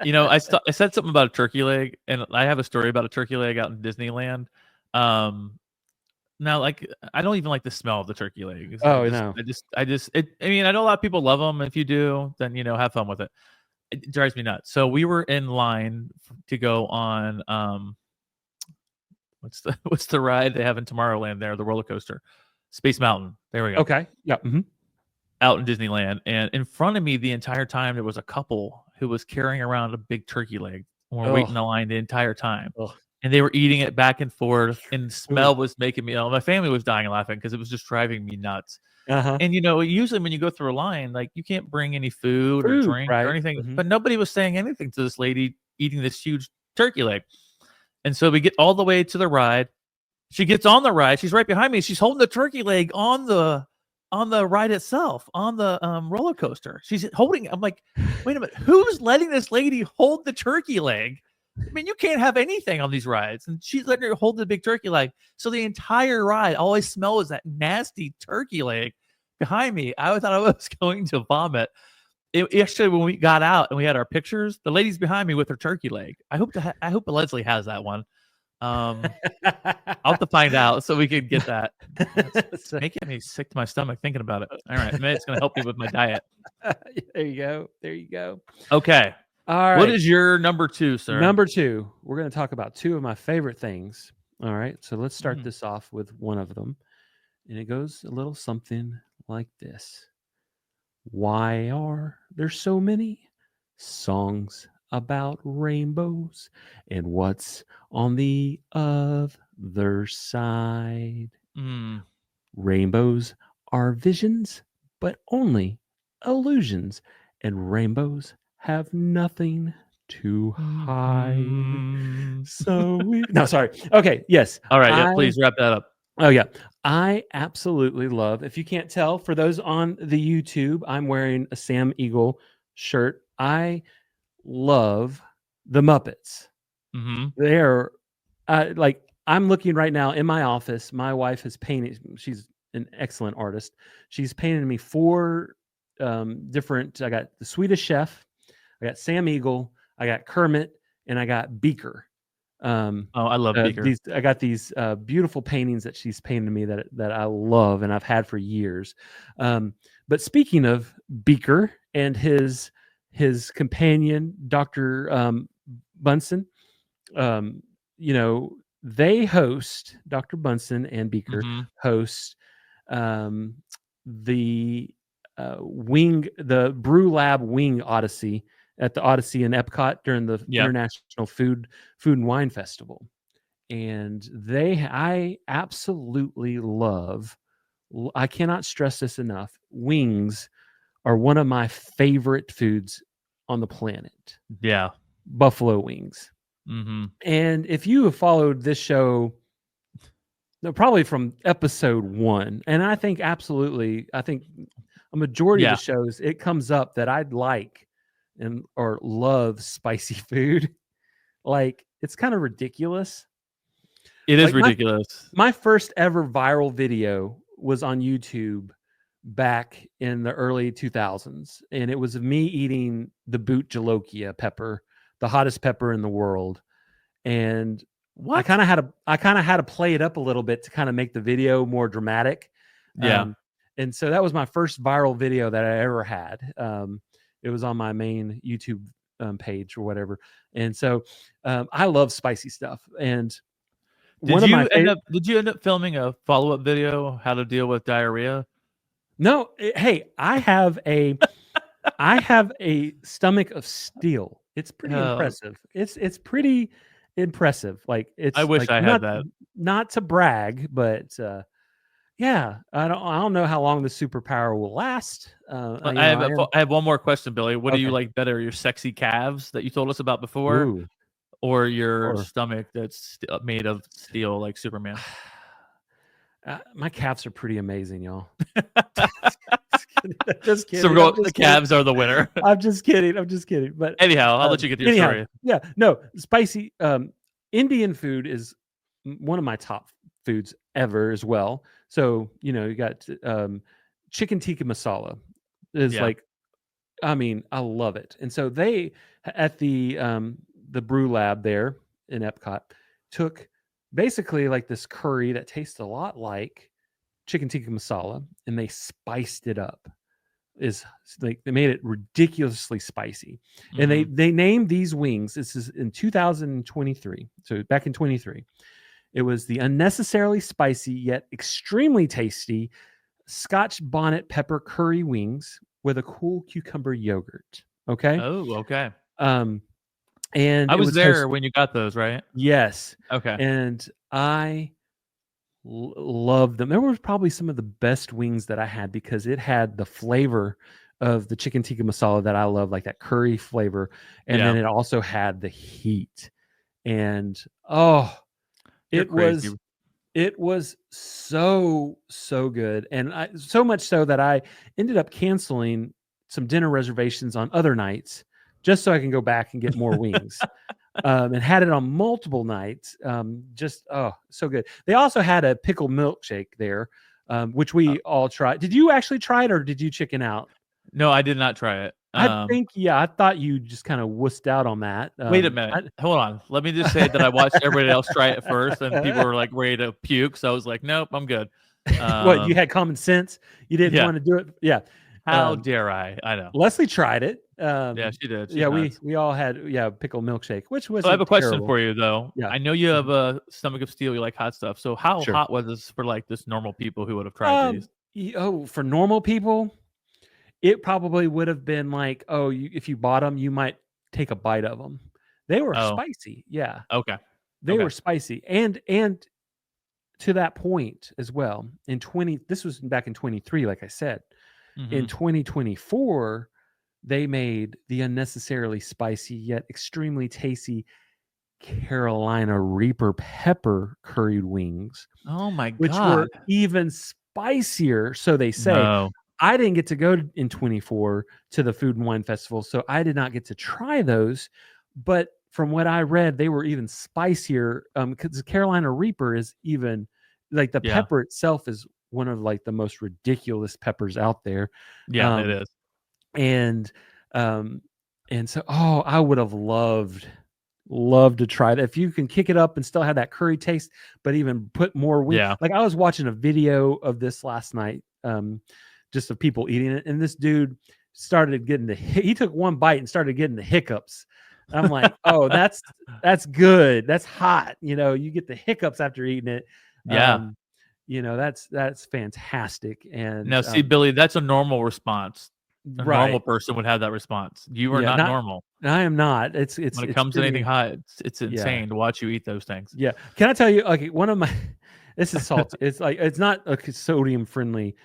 [SPEAKER 2] I said something about a turkey leg, and I have a story about a turkey leg out in Disneyland. Um, Now, like, I don't even like the smell of the turkey legs.
[SPEAKER 1] Oh no.
[SPEAKER 2] I mean, I know a lot of people love them. If you do, then have fun with it. It drives me nuts. So we were in line to go on what's the what's the ride they have in Tomorrowland there, the roller coaster, Space Mountain. There we go.
[SPEAKER 1] Okay. Yeah.
[SPEAKER 2] Out in Disneyland, and in front of me the entire time there was a couple who was carrying around a big turkey leg. And we're waiting
[SPEAKER 1] Oh.
[SPEAKER 2] in the line the entire time. and they were eating it back and forth, and the
[SPEAKER 1] Ooh.
[SPEAKER 2] smell was making me ill. My family was dying laughing because it was just driving me nuts.
[SPEAKER 1] Uh-huh.
[SPEAKER 2] And, usually when you go through a line, like, you can't bring any food or
[SPEAKER 1] Food,
[SPEAKER 2] drink or
[SPEAKER 1] right?
[SPEAKER 2] anything,
[SPEAKER 1] Mhm.
[SPEAKER 2] but nobody was saying anything to this lady eating this huge turkey leg. And so we get all the way to the ride. She gets on the ride. She's right behind me. She's holding the turkey leg on the ride itself, on the roller coaster. She's holding. I'm like, wait a minute, who's letting this lady hold the turkey leg? I mean, you can't have anything on these rides, and she's letting her hold the big turkey leg. So the entire ride, all I smell was that nasty turkey leg behind me. I thought I was going to vomit. Actually, when we got out and we had our pictures, the lady's behind me with her turkey leg. I hope Leslie has that one. I'll have to find out so we can get that. It's
[SPEAKER 1] So
[SPEAKER 2] making me sick to my stomach thinking about it. All right, maybe it's gonna help me with my diet.
[SPEAKER 1] there you go. There you go.
[SPEAKER 2] Okay,
[SPEAKER 1] All
[SPEAKER 2] what
[SPEAKER 1] right.
[SPEAKER 2] is your number 2, sir?
[SPEAKER 1] Number 2, we're going to talk about 2 of my favorite things. All right. So let's start
[SPEAKER 2] Mhm.
[SPEAKER 1] this off with one of them. And it goes a little something like this. Why are there so many songs about rainbows? And what's on the other side?
[SPEAKER 2] Mm.
[SPEAKER 1] Rainbows are visions, but only illusions. And rainbows have nothing to hide.
[SPEAKER 2] Mhm.
[SPEAKER 1] So we no, sorry. Okay, yes.
[SPEAKER 2] All right, yeah, please wrap that up.
[SPEAKER 1] Oh yeah. I absolutely love. If you can't tell, for those on the YouTube, I'm wearing a Sam Eagle shirt. I love the Muppets.
[SPEAKER 2] Mhm.
[SPEAKER 1] They're like I'm looking right now in my office. My wife has painted. She's an excellent artist. She's painted me 4 different. I got the Swedish Chef. I got Sam Eagle. I got Kermit, and I got Beaker.
[SPEAKER 2] Oh, I love Beaker.
[SPEAKER 1] I got these beautiful paintings that she's painted me that I love and I've had for years. But speaking of Beaker and his companion, Dr. Bunsen, um, they host Dr. Bunsen and Beaker
[SPEAKER 2] Mhm.
[SPEAKER 1] host um, the Brew Lab Wing Odyssey at the Odyssey in Epcot during the
[SPEAKER 2] Yep.
[SPEAKER 1] International Food and Wine Festival. And I absolutely love, I cannot stress this enough. Wings are one of my favorite foods on the planet.
[SPEAKER 2] Yeah.
[SPEAKER 1] Buffalo wings.
[SPEAKER 2] Mhm.
[SPEAKER 1] And if you have followed this show, probably from episode 1, and I think a majority of
[SPEAKER 2] Yeah.
[SPEAKER 1] the shows, it comes up that I'd like or love spicy food. Like, it's kind of ridiculous.
[SPEAKER 2] It is
[SPEAKER 1] Like
[SPEAKER 2] ridiculous.
[SPEAKER 1] my first ever viral video was on YouTube back in the early 2000s, and it was of me eating the boot jalokia pepper, the hottest pepper in the world. And I
[SPEAKER 2] What?
[SPEAKER 1] kind of had to play it up a little bit to kind of make the video more dramatic.
[SPEAKER 2] Yeah.
[SPEAKER 1] And so that was my first viral video that I ever had. It was on my main YouTube page or whatever. And so I love spicy stuff. And one of my favorite.
[SPEAKER 2] Did you end up filming a follow-up video, how to deal with diarrhea?
[SPEAKER 1] No, hey, I have a stomach of steel. It's pretty
[SPEAKER 2] Oh,
[SPEAKER 1] impressive. It's pretty impressive. Like
[SPEAKER 2] I
[SPEAKER 1] it's
[SPEAKER 2] wish
[SPEAKER 1] like
[SPEAKER 2] I had that.
[SPEAKER 1] not to brag, but yeah, I don't know how long the superpower will last.
[SPEAKER 2] Well,
[SPEAKER 1] You know, I am
[SPEAKER 2] I have one more question, Billy. What do you
[SPEAKER 1] okay.
[SPEAKER 2] like better, your sexy calves that you told us about before,
[SPEAKER 1] Ooh,
[SPEAKER 2] or your
[SPEAKER 1] or
[SPEAKER 2] stomach that's made of steel like Superman?
[SPEAKER 1] my calves are pretty amazing, y'all. Just
[SPEAKER 2] So
[SPEAKER 1] kidding. I'm
[SPEAKER 2] the
[SPEAKER 1] just kidding.
[SPEAKER 2] calves are the winner.
[SPEAKER 1] I'm just kidding. I'm just kidding. But
[SPEAKER 2] Anyhow, I'll let you get to your
[SPEAKER 1] anyhow,
[SPEAKER 2] story.
[SPEAKER 1] yeah, no, spicy Indian food is one of my top foods ever as well. So, you got chicken tikka masala is
[SPEAKER 2] Yeah.
[SPEAKER 1] like, I mean, I love it. And so they at the brew lab there in Epcot took basically like this curry that tastes a lot like chicken tikka masala, and they spiced it up. Is like they made it ridiculously spicy, and
[SPEAKER 2] Mhm.
[SPEAKER 1] they named these wings. This is in 2023, so back in 23, it was the unnecessarily spicy yet extremely tasty Scotch bonnet pepper curry wings with a cool cucumber yogurt. Okay,
[SPEAKER 2] Oh, okay.
[SPEAKER 1] um, and
[SPEAKER 2] I
[SPEAKER 1] it
[SPEAKER 2] was
[SPEAKER 1] was host.
[SPEAKER 2] there when you got those, right?
[SPEAKER 1] Yes,
[SPEAKER 2] Okay.
[SPEAKER 1] and I loved them. There was probably some of the best wings that I had because it had the flavor of the chicken tikka masala that I love, like that curry flavor, and then
[SPEAKER 2] Yeah.
[SPEAKER 1] it also had the heat. And oh,
[SPEAKER 2] You're
[SPEAKER 1] it
[SPEAKER 2] crazy.
[SPEAKER 1] was it was so good, and so much so that I ended up canceling some dinner reservations on other nights just so I can go back and get more wings. And had it on multiple nights. Just so good. They also had a pickle milkshake there, which
[SPEAKER 2] Uh,
[SPEAKER 1] we all tried. Did you actually try it, or did you chicken out?
[SPEAKER 2] no, I did not try it.
[SPEAKER 1] I think, yeah, I thought you just kind of wussed out on that.
[SPEAKER 2] Wait a minute. Hold on. Let me just say that I watched everybody else try it first, and people were like ready to puke. So I was like, nope, I'm good.
[SPEAKER 1] What, you had common sense? You didn't
[SPEAKER 2] Yeah.
[SPEAKER 1] want to do it? Yeah.
[SPEAKER 2] How dare I? I know.
[SPEAKER 1] Leslie tried it.
[SPEAKER 2] Yeah, she did. She's
[SPEAKER 1] Yeah,
[SPEAKER 2] nuts.
[SPEAKER 1] we all had pickle milkshake, which was
[SPEAKER 2] So I have a question
[SPEAKER 1] terrible.
[SPEAKER 2] for you, though.
[SPEAKER 1] Yeah.
[SPEAKER 2] I know you have a stomach of steel. You like hot stuff. So how
[SPEAKER 1] Sure.
[SPEAKER 2] hot was this for like this normal people who would have tried these?
[SPEAKER 1] For normal people, it probably would have been like, if you bought them, you might take a bite of them. They were
[SPEAKER 2] Oh,
[SPEAKER 1] spicy. Yeah,
[SPEAKER 2] okay.
[SPEAKER 1] they
[SPEAKER 2] Okay.
[SPEAKER 1] were spicy, and to that point as well. This was back in 23, like I said. In
[SPEAKER 2] Mhm.
[SPEAKER 1] 2024, they made the unnecessarily spicy yet extremely tasty Carolina Reaper pepper curried wings,
[SPEAKER 2] Oh my
[SPEAKER 1] which were
[SPEAKER 2] God.
[SPEAKER 1] even spicier. So they say.
[SPEAKER 2] No.
[SPEAKER 1] I didn't get to go in 24 to the Food and Wine Festival, so I did not get to try those. But from what I read, they were even spicier because the Carolina Reaper is even like the
[SPEAKER 2] Yeah.
[SPEAKER 1] pepper itself is one of like the most ridiculous peppers out there.
[SPEAKER 2] Yeah, it is.
[SPEAKER 1] And um, and so I would have loved to try that. If you can kick it up and still have that curry taste, but even put more wing.
[SPEAKER 2] Yeah.
[SPEAKER 1] Like I was watching a video of this last night. Just of people eating it, and this dude started getting he took one bite and started getting the hiccups. I'm like, oh, that's good, that's hot, you get the hiccups after eating it.
[SPEAKER 2] Yeah.
[SPEAKER 1] That's fantastic. And
[SPEAKER 2] Now, see, Billy, that's a normal response. A normal
[SPEAKER 1] right,
[SPEAKER 2] person would have that response. You are
[SPEAKER 1] yeah,
[SPEAKER 2] not
[SPEAKER 1] not
[SPEAKER 2] normal.
[SPEAKER 1] I am not. It's
[SPEAKER 2] When it
[SPEAKER 1] it's
[SPEAKER 2] comes to anything
[SPEAKER 1] pretty,
[SPEAKER 2] hot, it's
[SPEAKER 1] yeah,
[SPEAKER 2] insane to watch you eat those things.
[SPEAKER 1] yeah. Can I tell you, like, one of my this is salty. It's like it's not a sodium friendly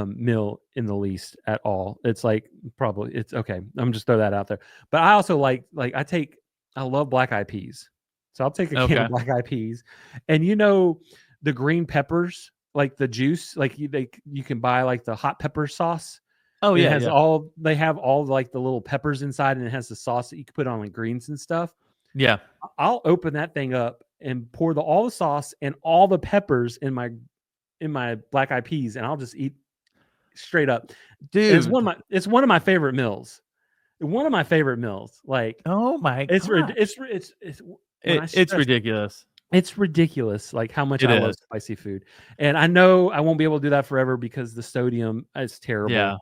[SPEAKER 1] meal in the least at all. It's like probably it's okay. I'm just throw that out there. But I also like I love black eyed peas. So I'll take a can
[SPEAKER 2] Okay.
[SPEAKER 1] of black eyed peas. And the green peppers, like the juice, like you can buy like the hot pepper sauce.
[SPEAKER 2] Oh,
[SPEAKER 1] It
[SPEAKER 2] yeah,
[SPEAKER 1] has
[SPEAKER 2] yeah.
[SPEAKER 1] they have all like the little peppers inside, and it has the sauce that you can put on like greens and stuff.
[SPEAKER 2] Yeah.
[SPEAKER 1] I'll open that thing up and pour all the sauce and all the peppers in my black eyed peas, and I'll just eat straight up. It's
[SPEAKER 2] Dude.
[SPEAKER 1] one of my favorite meals. One of my favorite meals. Like
[SPEAKER 2] Oh my
[SPEAKER 1] it's
[SPEAKER 2] gosh.
[SPEAKER 1] it's when I
[SPEAKER 2] It's
[SPEAKER 1] stress,
[SPEAKER 2] ridiculous.
[SPEAKER 1] it's ridiculous. Like how much
[SPEAKER 2] It
[SPEAKER 1] I love
[SPEAKER 2] is.
[SPEAKER 1] spicy food, and I know I won't be able to do that forever because the sodium is terrible.
[SPEAKER 2] Yeah.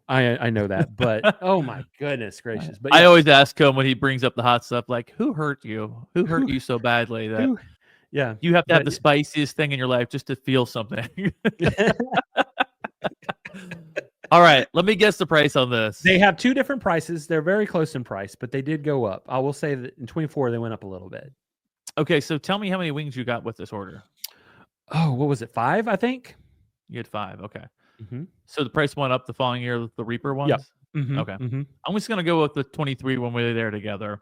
[SPEAKER 1] I know that, but oh my goodness gracious! But
[SPEAKER 2] I
[SPEAKER 1] yeah,
[SPEAKER 2] always ask him when he brings up the hot stuff, like, who hurt you? Who hurt
[SPEAKER 1] who
[SPEAKER 2] you so badly that
[SPEAKER 1] who yeah,
[SPEAKER 2] you have to have
[SPEAKER 1] but
[SPEAKER 2] the spiciest thing in your life just to feel something? All right, let me guess the price on this.
[SPEAKER 1] they have two different prices. They're very close in price, but they did go up. I will say that in 24 they went up a little bit.
[SPEAKER 2] Okay, so tell me how many wings you got with this order.
[SPEAKER 1] Oh, what was it? 5, I think.
[SPEAKER 2] You had 5. Okay.
[SPEAKER 1] Mm-hmm.
[SPEAKER 2] So the price went up the following year with the Reaper ones?
[SPEAKER 1] Yep. Mm-hmm.
[SPEAKER 2] Okay.
[SPEAKER 1] Mm-hmm.
[SPEAKER 2] I'm just going to go with the 23 when we were there together.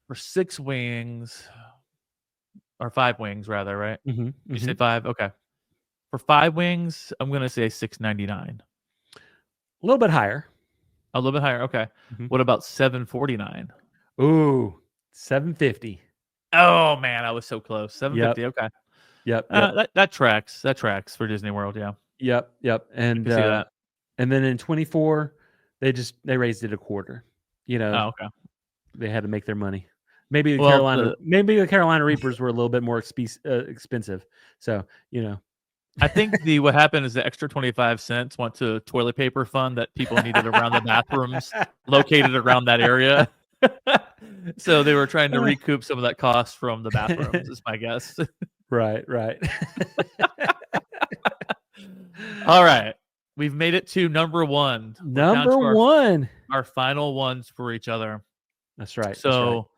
[SPEAKER 2] For 6 wings, or 5 wings rather, right?
[SPEAKER 1] Mm-hmm.
[SPEAKER 2] You say 5? Okay. For 5 wings, I'm going to say $6.99.
[SPEAKER 1] A little bit higher.
[SPEAKER 2] A little bit higher. Okay.
[SPEAKER 1] Mm-hmm.
[SPEAKER 2] What about $7.49?
[SPEAKER 1] Ooh, $7.50.
[SPEAKER 2] Oh man, I was so close. $7.50.
[SPEAKER 1] Yep.
[SPEAKER 2] Okay.
[SPEAKER 1] Yep.
[SPEAKER 2] That tracks. That tracks for Disney World. Yeah.
[SPEAKER 1] Yep.
[SPEAKER 2] I
[SPEAKER 1] And
[SPEAKER 2] can see that.
[SPEAKER 1] and then in 24, they raised it a quarter.
[SPEAKER 2] Oh, okay.
[SPEAKER 1] They had to make their money. Maybe the
[SPEAKER 2] Well,
[SPEAKER 1] Carolina Reapers were a little bit more expensive. So
[SPEAKER 2] I think what happened is the extra 25 cents went to a toilet paper fund that people needed around the bathrooms located around that area. So they were trying to recoup some of that cost from the bathrooms, is my guess.
[SPEAKER 1] Right.
[SPEAKER 2] All right. We've made it to number 1.
[SPEAKER 1] Number 1.
[SPEAKER 2] Our final ones for each other.
[SPEAKER 1] That's right. That's right.
[SPEAKER 2] So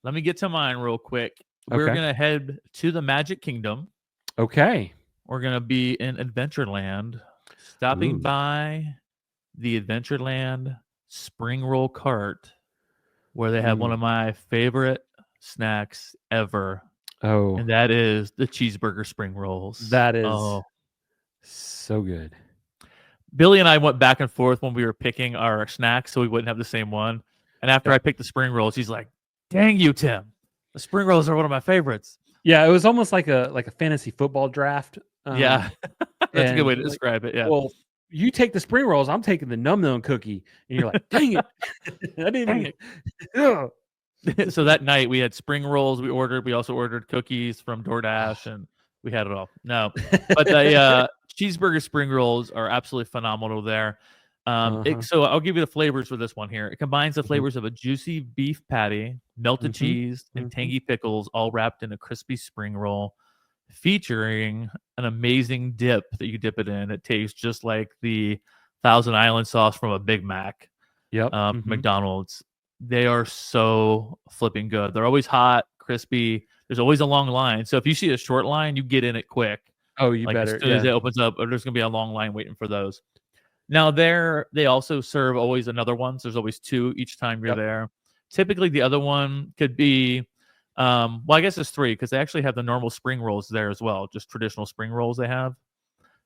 [SPEAKER 2] let me get to mine real quick. We're
[SPEAKER 1] Okay.
[SPEAKER 2] gonna head to the Magic Kingdom.
[SPEAKER 1] Okay.
[SPEAKER 2] We're gonna be in Adventureland, stopping
[SPEAKER 1] Ooh.
[SPEAKER 2] by the Adventureland spring roll cart, where they have one
[SPEAKER 1] Mm.
[SPEAKER 2] of my favorite snacks ever,
[SPEAKER 1] Oh,
[SPEAKER 2] and that is the cheeseburger spring rolls.
[SPEAKER 1] that is
[SPEAKER 2] Oh,
[SPEAKER 1] so good.
[SPEAKER 2] Billy and I went back and forth when we were picking our snacks, so we wouldn't have the same one. And after
[SPEAKER 1] Yep.
[SPEAKER 2] I picked the spring rolls, he's like, "Dang you, Tim! The spring rolls are one of my favorites."
[SPEAKER 1] Yeah, it was almost like a fantasy football draft.
[SPEAKER 2] Yeah, that's a good way to
[SPEAKER 1] like,
[SPEAKER 2] describe it. Yeah.
[SPEAKER 1] well, you take the spring rolls, I'm taking the num num cookie, and you're like, dang it, I didn't
[SPEAKER 2] Dang
[SPEAKER 1] even.
[SPEAKER 2] it.
[SPEAKER 1] Ugh.
[SPEAKER 2] So that night we had spring rolls. We also ordered cookies from DoorDash, and we had it all. No, but the cheeseburger spring rolls are absolutely phenomenal there.
[SPEAKER 1] Uh-huh.
[SPEAKER 2] So I'll give you the flavors for this one here. It combines the
[SPEAKER 1] Mhm.
[SPEAKER 2] flavors of a juicy beef patty, melted
[SPEAKER 1] Mhm.
[SPEAKER 2] cheese, and
[SPEAKER 1] Mhm.
[SPEAKER 2] tangy pickles, all wrapped in a crispy spring roll, featuring an amazing dip that you dip it in. It tastes just like the Thousand Island sauce from a Big Mac.
[SPEAKER 1] Yep.
[SPEAKER 2] From McDonald's. They are so flipping good. They're always hot, crispy. There's always a long line. So if you see a short line, you get in it quick.
[SPEAKER 1] Oh, you
[SPEAKER 2] Like as
[SPEAKER 1] better.
[SPEAKER 2] soon as
[SPEAKER 1] Yeah.
[SPEAKER 2] it opens up, or there's gonna be a long line waiting for those. Now they also serve always another one. So there's always two each time you're
[SPEAKER 1] Yep.
[SPEAKER 2] there. Typically the other one could be well, I guess it's three because they actually have the normal spring rolls there as well, just traditional spring rolls they have.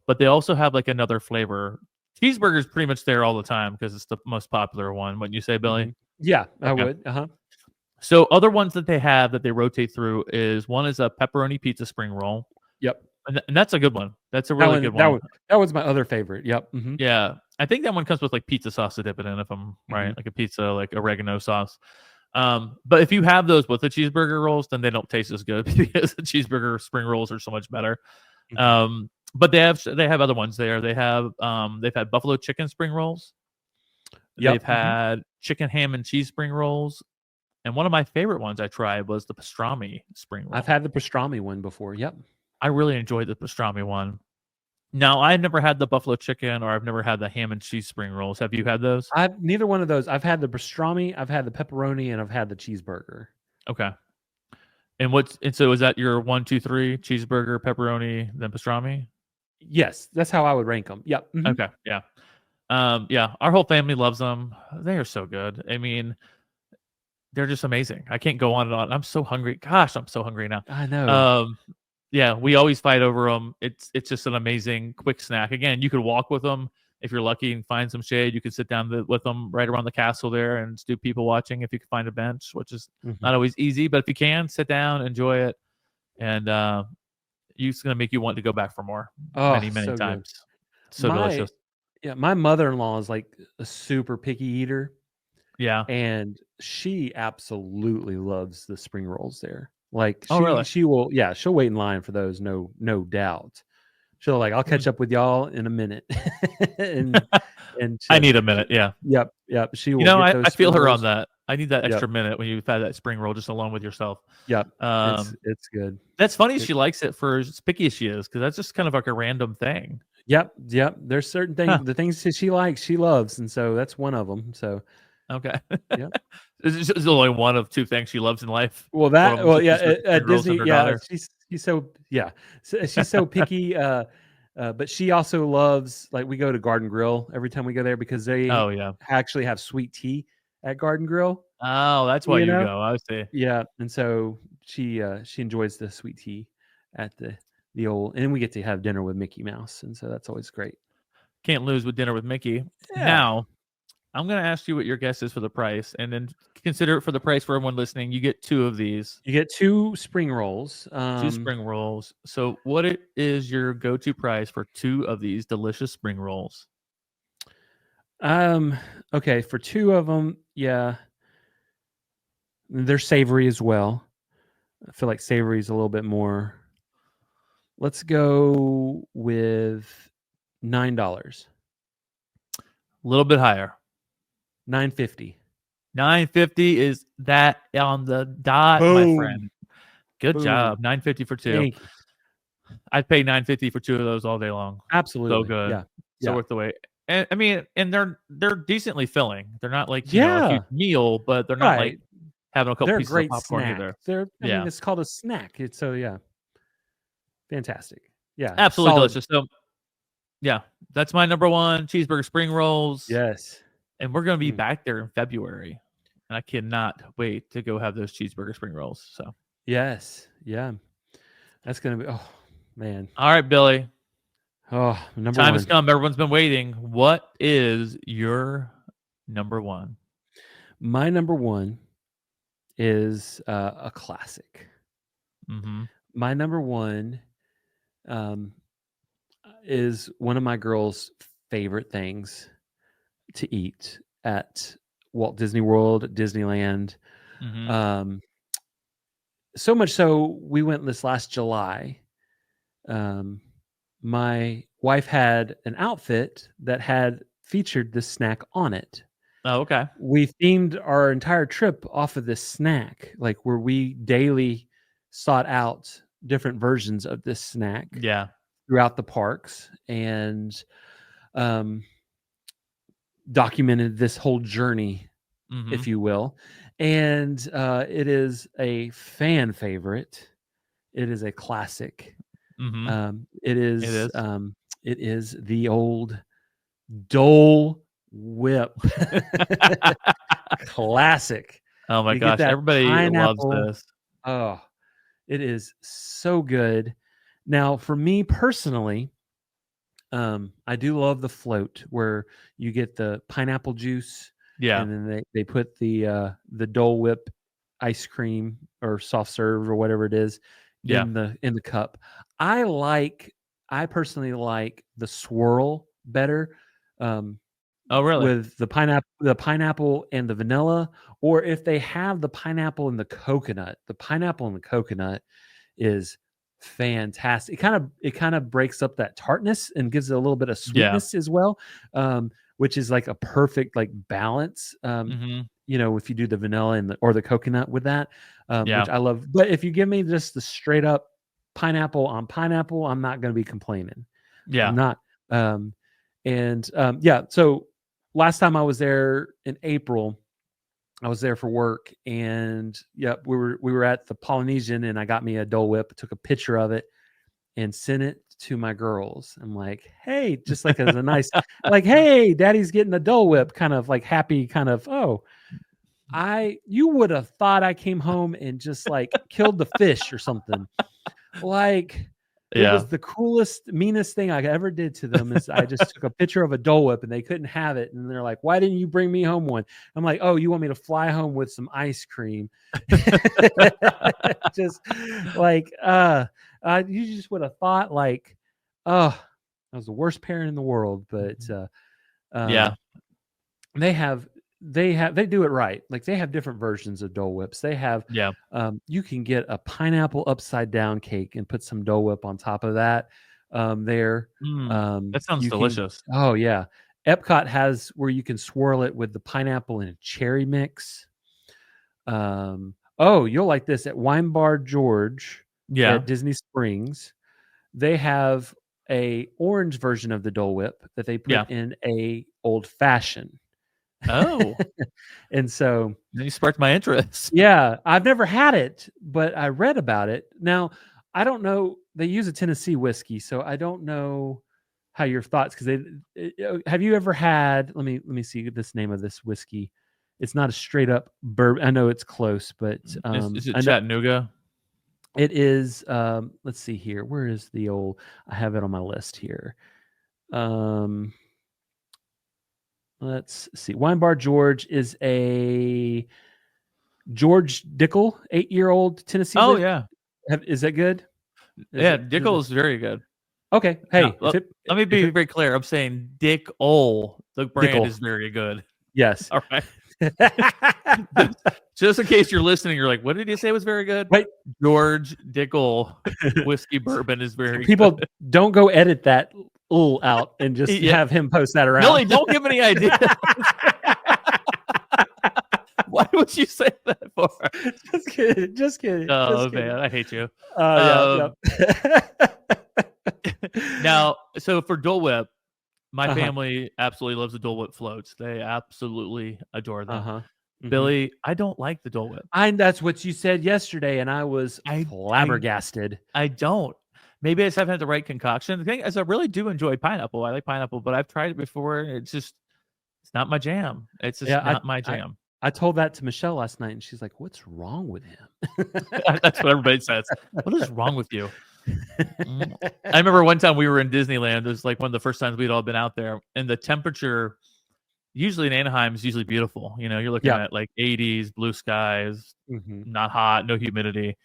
[SPEAKER 2] But they also have like another flavor. Cheeseburger is pretty much there all the time because it's the most popular one. Wouldn't you say, Billy?
[SPEAKER 1] Yeah, I
[SPEAKER 2] Okay.
[SPEAKER 1] would. Uh-huh.
[SPEAKER 2] So other ones that they have that they rotate through is one is a pepperoni pizza spring roll,
[SPEAKER 1] Yep.
[SPEAKER 2] and that's a good one. That's a really good one.
[SPEAKER 1] That was my other favorite. Yep. Mm-hmm.
[SPEAKER 2] Yeah, I think that one comes with like pizza sauce to dip it in, if I'm right, like a pizza like oregano sauce. But if you have those with the cheeseburger rolls, then they don't taste as good because the cheeseburger spring rolls are so much better. But they have other ones there. They've had buffalo chicken spring rolls.
[SPEAKER 1] Yep.
[SPEAKER 2] They've had chicken ham and cheese spring rolls. And one of my favorite ones I tried was the pastrami spring roll.
[SPEAKER 1] I've had the pastrami one before. Yep.
[SPEAKER 2] I really enjoyed the pastrami one. Now, I've never had the buffalo chicken or I've never had the ham and cheese spring rolls. Have you had those?
[SPEAKER 1] I've neither one of those. I've had the pastrami, I've had the pepperoni, and I've had the cheeseburger.
[SPEAKER 2] Okay. And so is that your 1, 2, 3 cheeseburger, pepperoni, then pastrami?
[SPEAKER 1] Yes, that's how I would rank them. Yep. Mhm.
[SPEAKER 2] Okay. Yeah. Yeah. Our whole family loves them. They are so good. I mean, they're just amazing. I can't go on and on. I'm so hungry. Gosh, I'm so hungry now.
[SPEAKER 1] I know.
[SPEAKER 2] Yeah, we always fight over them. It's just an amazing quick snack. Again, you could walk with them if you're lucky and find some shade. You could sit down with them right around the castle there and do people watching if you can find a bench, which is not always easy. But if you can, sit down, enjoy it, and it's going to make you want to go back for more many
[SPEAKER 1] so
[SPEAKER 2] times.
[SPEAKER 1] Good.
[SPEAKER 2] So delicious.
[SPEAKER 1] Yeah, my mother-in-law is like a super picky eater.
[SPEAKER 2] Yeah,
[SPEAKER 1] and she absolutely loves the spring rolls there. Like
[SPEAKER 2] really?
[SPEAKER 1] she'll wait in line for those, no doubt. She'll I'll catch up with y'all in a minute. and
[SPEAKER 2] I need a minute. Yeah.
[SPEAKER 1] Yep. She will.
[SPEAKER 2] You know,
[SPEAKER 1] get those
[SPEAKER 2] I feel her
[SPEAKER 1] rolls.
[SPEAKER 2] on that. I need that extra
[SPEAKER 1] Yep.
[SPEAKER 2] minute when you've had that spring roll just alone with yourself.
[SPEAKER 1] Yep. It's good.
[SPEAKER 2] That's funny. She likes it for as picky as she is, because that's just kind of like a random thing.
[SPEAKER 1] Yep. There's certain things, the things that she likes, she loves, and so that's one of them. So
[SPEAKER 2] okay.
[SPEAKER 1] Yeah.
[SPEAKER 2] This is only one of two things she loves in life.
[SPEAKER 1] Well, at Disney, she's so she's so picky. But she also loves, like, we go to Garden Grill every time we go there because they actually have sweet tea at Garden Grill.
[SPEAKER 2] Oh, that's why you go. I see.
[SPEAKER 1] Yeah, and so she enjoys the sweet tea at the old, and we get to have dinner with Mickey Mouse, and so that's always great.
[SPEAKER 2] Can't lose with dinner with Mickey.
[SPEAKER 1] Yeah.
[SPEAKER 2] Now, I'm going to ask you what your guess is for the price, and then consider it for the price for everyone listening. You get 2 of these.
[SPEAKER 1] You get 2 spring rolls.
[SPEAKER 2] 2 spring rolls. So what is your go-to price for 2 of these delicious spring rolls?
[SPEAKER 1] Okay, for 2 of them, yeah. They're savory as well. I feel like savory is a little bit more. Let's go with $9.
[SPEAKER 2] A little bit higher.
[SPEAKER 1] $9.50.
[SPEAKER 2] $9.50 is that on the dot, my friend. Good job. $9.50 for 2.
[SPEAKER 1] Thank you.
[SPEAKER 2] I'd pay $9.50 for 2 of those all day long.
[SPEAKER 1] Absolutely.
[SPEAKER 2] So good.
[SPEAKER 1] Yeah.
[SPEAKER 2] So worth the wait. And I mean, and they're decently filling. They're not like a huge meal, but they're not like having a couple
[SPEAKER 1] They're a
[SPEAKER 2] pieces of
[SPEAKER 1] great
[SPEAKER 2] popcorn
[SPEAKER 1] snack.
[SPEAKER 2] either.
[SPEAKER 1] I mean,
[SPEAKER 2] Yeah,
[SPEAKER 1] it's called a snack. It's so yeah, fantastic. Yeah,
[SPEAKER 2] absolutely
[SPEAKER 1] solid.
[SPEAKER 2] delicious. So yeah, that's my number one, cheeseburger spring rolls.
[SPEAKER 1] Yes.
[SPEAKER 2] And we're gonna be
[SPEAKER 1] Mm.
[SPEAKER 2] back there in February. And I cannot wait to go have those cheeseburger spring rolls. So
[SPEAKER 1] Yes. Yeah. That's gonna be. Oh man.
[SPEAKER 2] all right, Billy.
[SPEAKER 1] Oh, number
[SPEAKER 2] Time has
[SPEAKER 1] one.
[SPEAKER 2] come. Everyone's been waiting. What is your number one?
[SPEAKER 1] My number one is a classic.
[SPEAKER 2] Mm-hmm.
[SPEAKER 1] My number one um, is one of my girls' favorite things to eat at Walt Disney World, Disneyland.
[SPEAKER 2] Mm-hmm.
[SPEAKER 1] So much so, we went this last July. My wife had an outfit that had featured this snack on it.
[SPEAKER 2] Oh, okay.
[SPEAKER 1] We themed our entire trip off of this snack, like where we daily sought out different versions of this snack
[SPEAKER 2] Yeah.
[SPEAKER 1] throughout the parks and documented this whole journey,
[SPEAKER 2] Mm-hmm.
[SPEAKER 1] if you will. And it is a fan favorite. It is a classic.
[SPEAKER 2] Mm-hmm.
[SPEAKER 1] It
[SPEAKER 2] It
[SPEAKER 1] is.
[SPEAKER 2] is.
[SPEAKER 1] It is the old Dole Whip. Classic.
[SPEAKER 2] Oh my
[SPEAKER 1] You get
[SPEAKER 2] gosh.
[SPEAKER 1] that
[SPEAKER 2] Everybody loves
[SPEAKER 1] pineapple.
[SPEAKER 2] this.
[SPEAKER 1] Oh, it is so good. Now, for me personally, I do love the float where you get the pineapple juice
[SPEAKER 2] Yeah.
[SPEAKER 1] and then they put the Dole Whip ice cream or soft serve or whatever it is
[SPEAKER 2] Yeah.
[SPEAKER 1] in the cup. I personally like the swirl better.
[SPEAKER 2] Oh, really?
[SPEAKER 1] With the pineapple and the vanilla, or if they have the pineapple and the coconut. The pineapple and the coconut is fantastic. It kind of breaks up that tartness and gives it a little bit of
[SPEAKER 2] Yeah.
[SPEAKER 1] sweetness as well, which is like a perfect like balance.
[SPEAKER 2] Mm-hmm.
[SPEAKER 1] If you do the vanilla or the coconut with that,
[SPEAKER 2] Yeah.
[SPEAKER 1] which I love. But if you give me just the straight up pineapple on pineapple, I'm not going to be complaining.
[SPEAKER 2] Yeah.
[SPEAKER 1] I'm not. So last time I was there in April, I was there for work, and we were at the Polynesian, and I got me a Dole Whip, took a picture of it, and sent it to my girls. I'm like, hey, just like as a nice, like, hey, Daddy's getting a Dole Whip, kind of like happy, kind of. Oh, you would have thought I came home and just like killed the fish or something, like. It
[SPEAKER 2] Yeah.
[SPEAKER 1] was the coolest, meanest thing I ever did to them. Is I just took a picture of a Dole Whip and they couldn't have it, and they're like, "Why didn't you bring me home one?" I'm like, "Oh, you want me to fly home with some ice cream?" Just like, you just would have thought like, "Oh, I was the worst parent in the world." But
[SPEAKER 2] Yeah.
[SPEAKER 1] they do it right. Like they have different versions of Dole Whips. They have
[SPEAKER 2] Yeah.
[SPEAKER 1] you can get a pineapple upside down cake and put some Dole Whip on top of that. There,
[SPEAKER 2] That sounds
[SPEAKER 1] you can.
[SPEAKER 2] delicious.
[SPEAKER 1] Oh yeah, Epcot has where you can swirl it with the pineapple and a cherry mix. You'll like this at Wine Bar George
[SPEAKER 2] Yeah.
[SPEAKER 1] at Disney Springs. They have a orange version of the Dole Whip that they put
[SPEAKER 2] Yeah.
[SPEAKER 1] in a old fashioned.
[SPEAKER 2] Oh,
[SPEAKER 1] And so,
[SPEAKER 2] then you sparked my interest.
[SPEAKER 1] yeah, I've never had it, but I read about it. Now, I don't know. They use a Tennessee whiskey, so I don't know how your thoughts. Because have you ever had? Let me see this name of this whiskey. It's not a straight up bourbon. I know it's close, but
[SPEAKER 2] Is it
[SPEAKER 1] I know
[SPEAKER 2] Chattanooga?
[SPEAKER 1] it is. Let's see here. Where is the old? I have it on my list here. Let's see. Wine Bar George is a George Dickel, 8-year-old Tennessee.
[SPEAKER 2] Oh yeah.
[SPEAKER 1] Is that good?
[SPEAKER 2] Yeah, Dickel is very good.
[SPEAKER 1] Okay. Hey,
[SPEAKER 2] No, let me be very clear. I'm saying Dick Ole, the brand
[SPEAKER 1] Dickel.
[SPEAKER 2] is very good.
[SPEAKER 1] Yes.
[SPEAKER 2] All right. Just in case you're listening, you're like, what did he say was very good?
[SPEAKER 1] Right.
[SPEAKER 2] George Dickel whiskey bourbon is very
[SPEAKER 1] People
[SPEAKER 2] good.
[SPEAKER 1] don't go edit that out and just have him post that around.
[SPEAKER 2] Billy, don't give any ideas. Why would you say that for?
[SPEAKER 1] Just kidding.
[SPEAKER 2] Oh man, I hate you.
[SPEAKER 1] Yeah.
[SPEAKER 2] Now, so for Dole Whip, my
[SPEAKER 1] Uh-huh.
[SPEAKER 2] family absolutely loves the Dole Whip floats. They absolutely adore them. Billy, I don't like the Dole Whip.
[SPEAKER 1] That's what you said yesterday, and I was
[SPEAKER 2] I
[SPEAKER 1] flabbergasted.
[SPEAKER 2] I don't. Maybe I just haven't had the right concoction. The thing is, I really do enjoy pineapple. I like pineapple, but I've tried it before. And it's not my jam. It's just not my jam.
[SPEAKER 1] I told that to Michelle last night, and she's like, "What's wrong with him?"
[SPEAKER 2] That's what everybody says. What is wrong with you? I remember one time we were in Disneyland. It was like one of the first times we'd all been out there, and the temperature usually in Anaheim is usually beautiful. You know, you're looking at like 80s, blue skies, not hot, no humidity.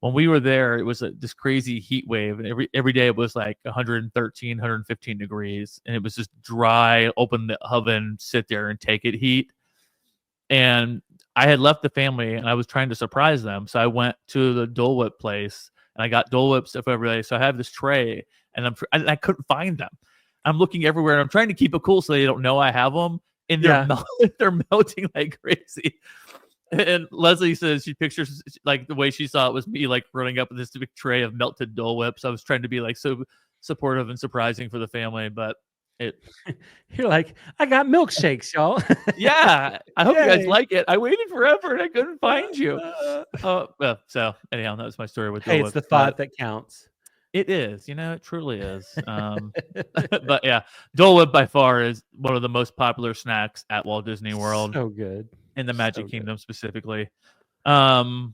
[SPEAKER 2] When we were there, it was this crazy heat wave, and every day it was like 113, 115 degrees, and it was just dry. Open the oven, sit there, and take it heat. And I had left the family, and I was trying to surprise them, so I went to the Dole Whip place, and I got Dole Whip stuff every day. So I have this tray, and I couldn't find them. I'm looking everywhere, and I'm trying to keep it cool so they don't know I have them, and they're melting like crazy. And Leslie says she pictures like the way she saw it was me like running up with this big tray of melted Dole Whips. I was trying to be like so supportive and surprising for the family, but
[SPEAKER 1] you're like, I got milkshakes, y'all.
[SPEAKER 2] Yeah, I hope you guys like it. I waited forever and I couldn't find you. So anyhow, that was my story with Dole Whips.
[SPEAKER 1] It's the thought that counts.
[SPEAKER 2] It is, it truly is. But yeah, Dole Whip by far is one of the most popular snacks at Walt Disney World.
[SPEAKER 1] So good.
[SPEAKER 2] In the Magic Kingdom specifically. So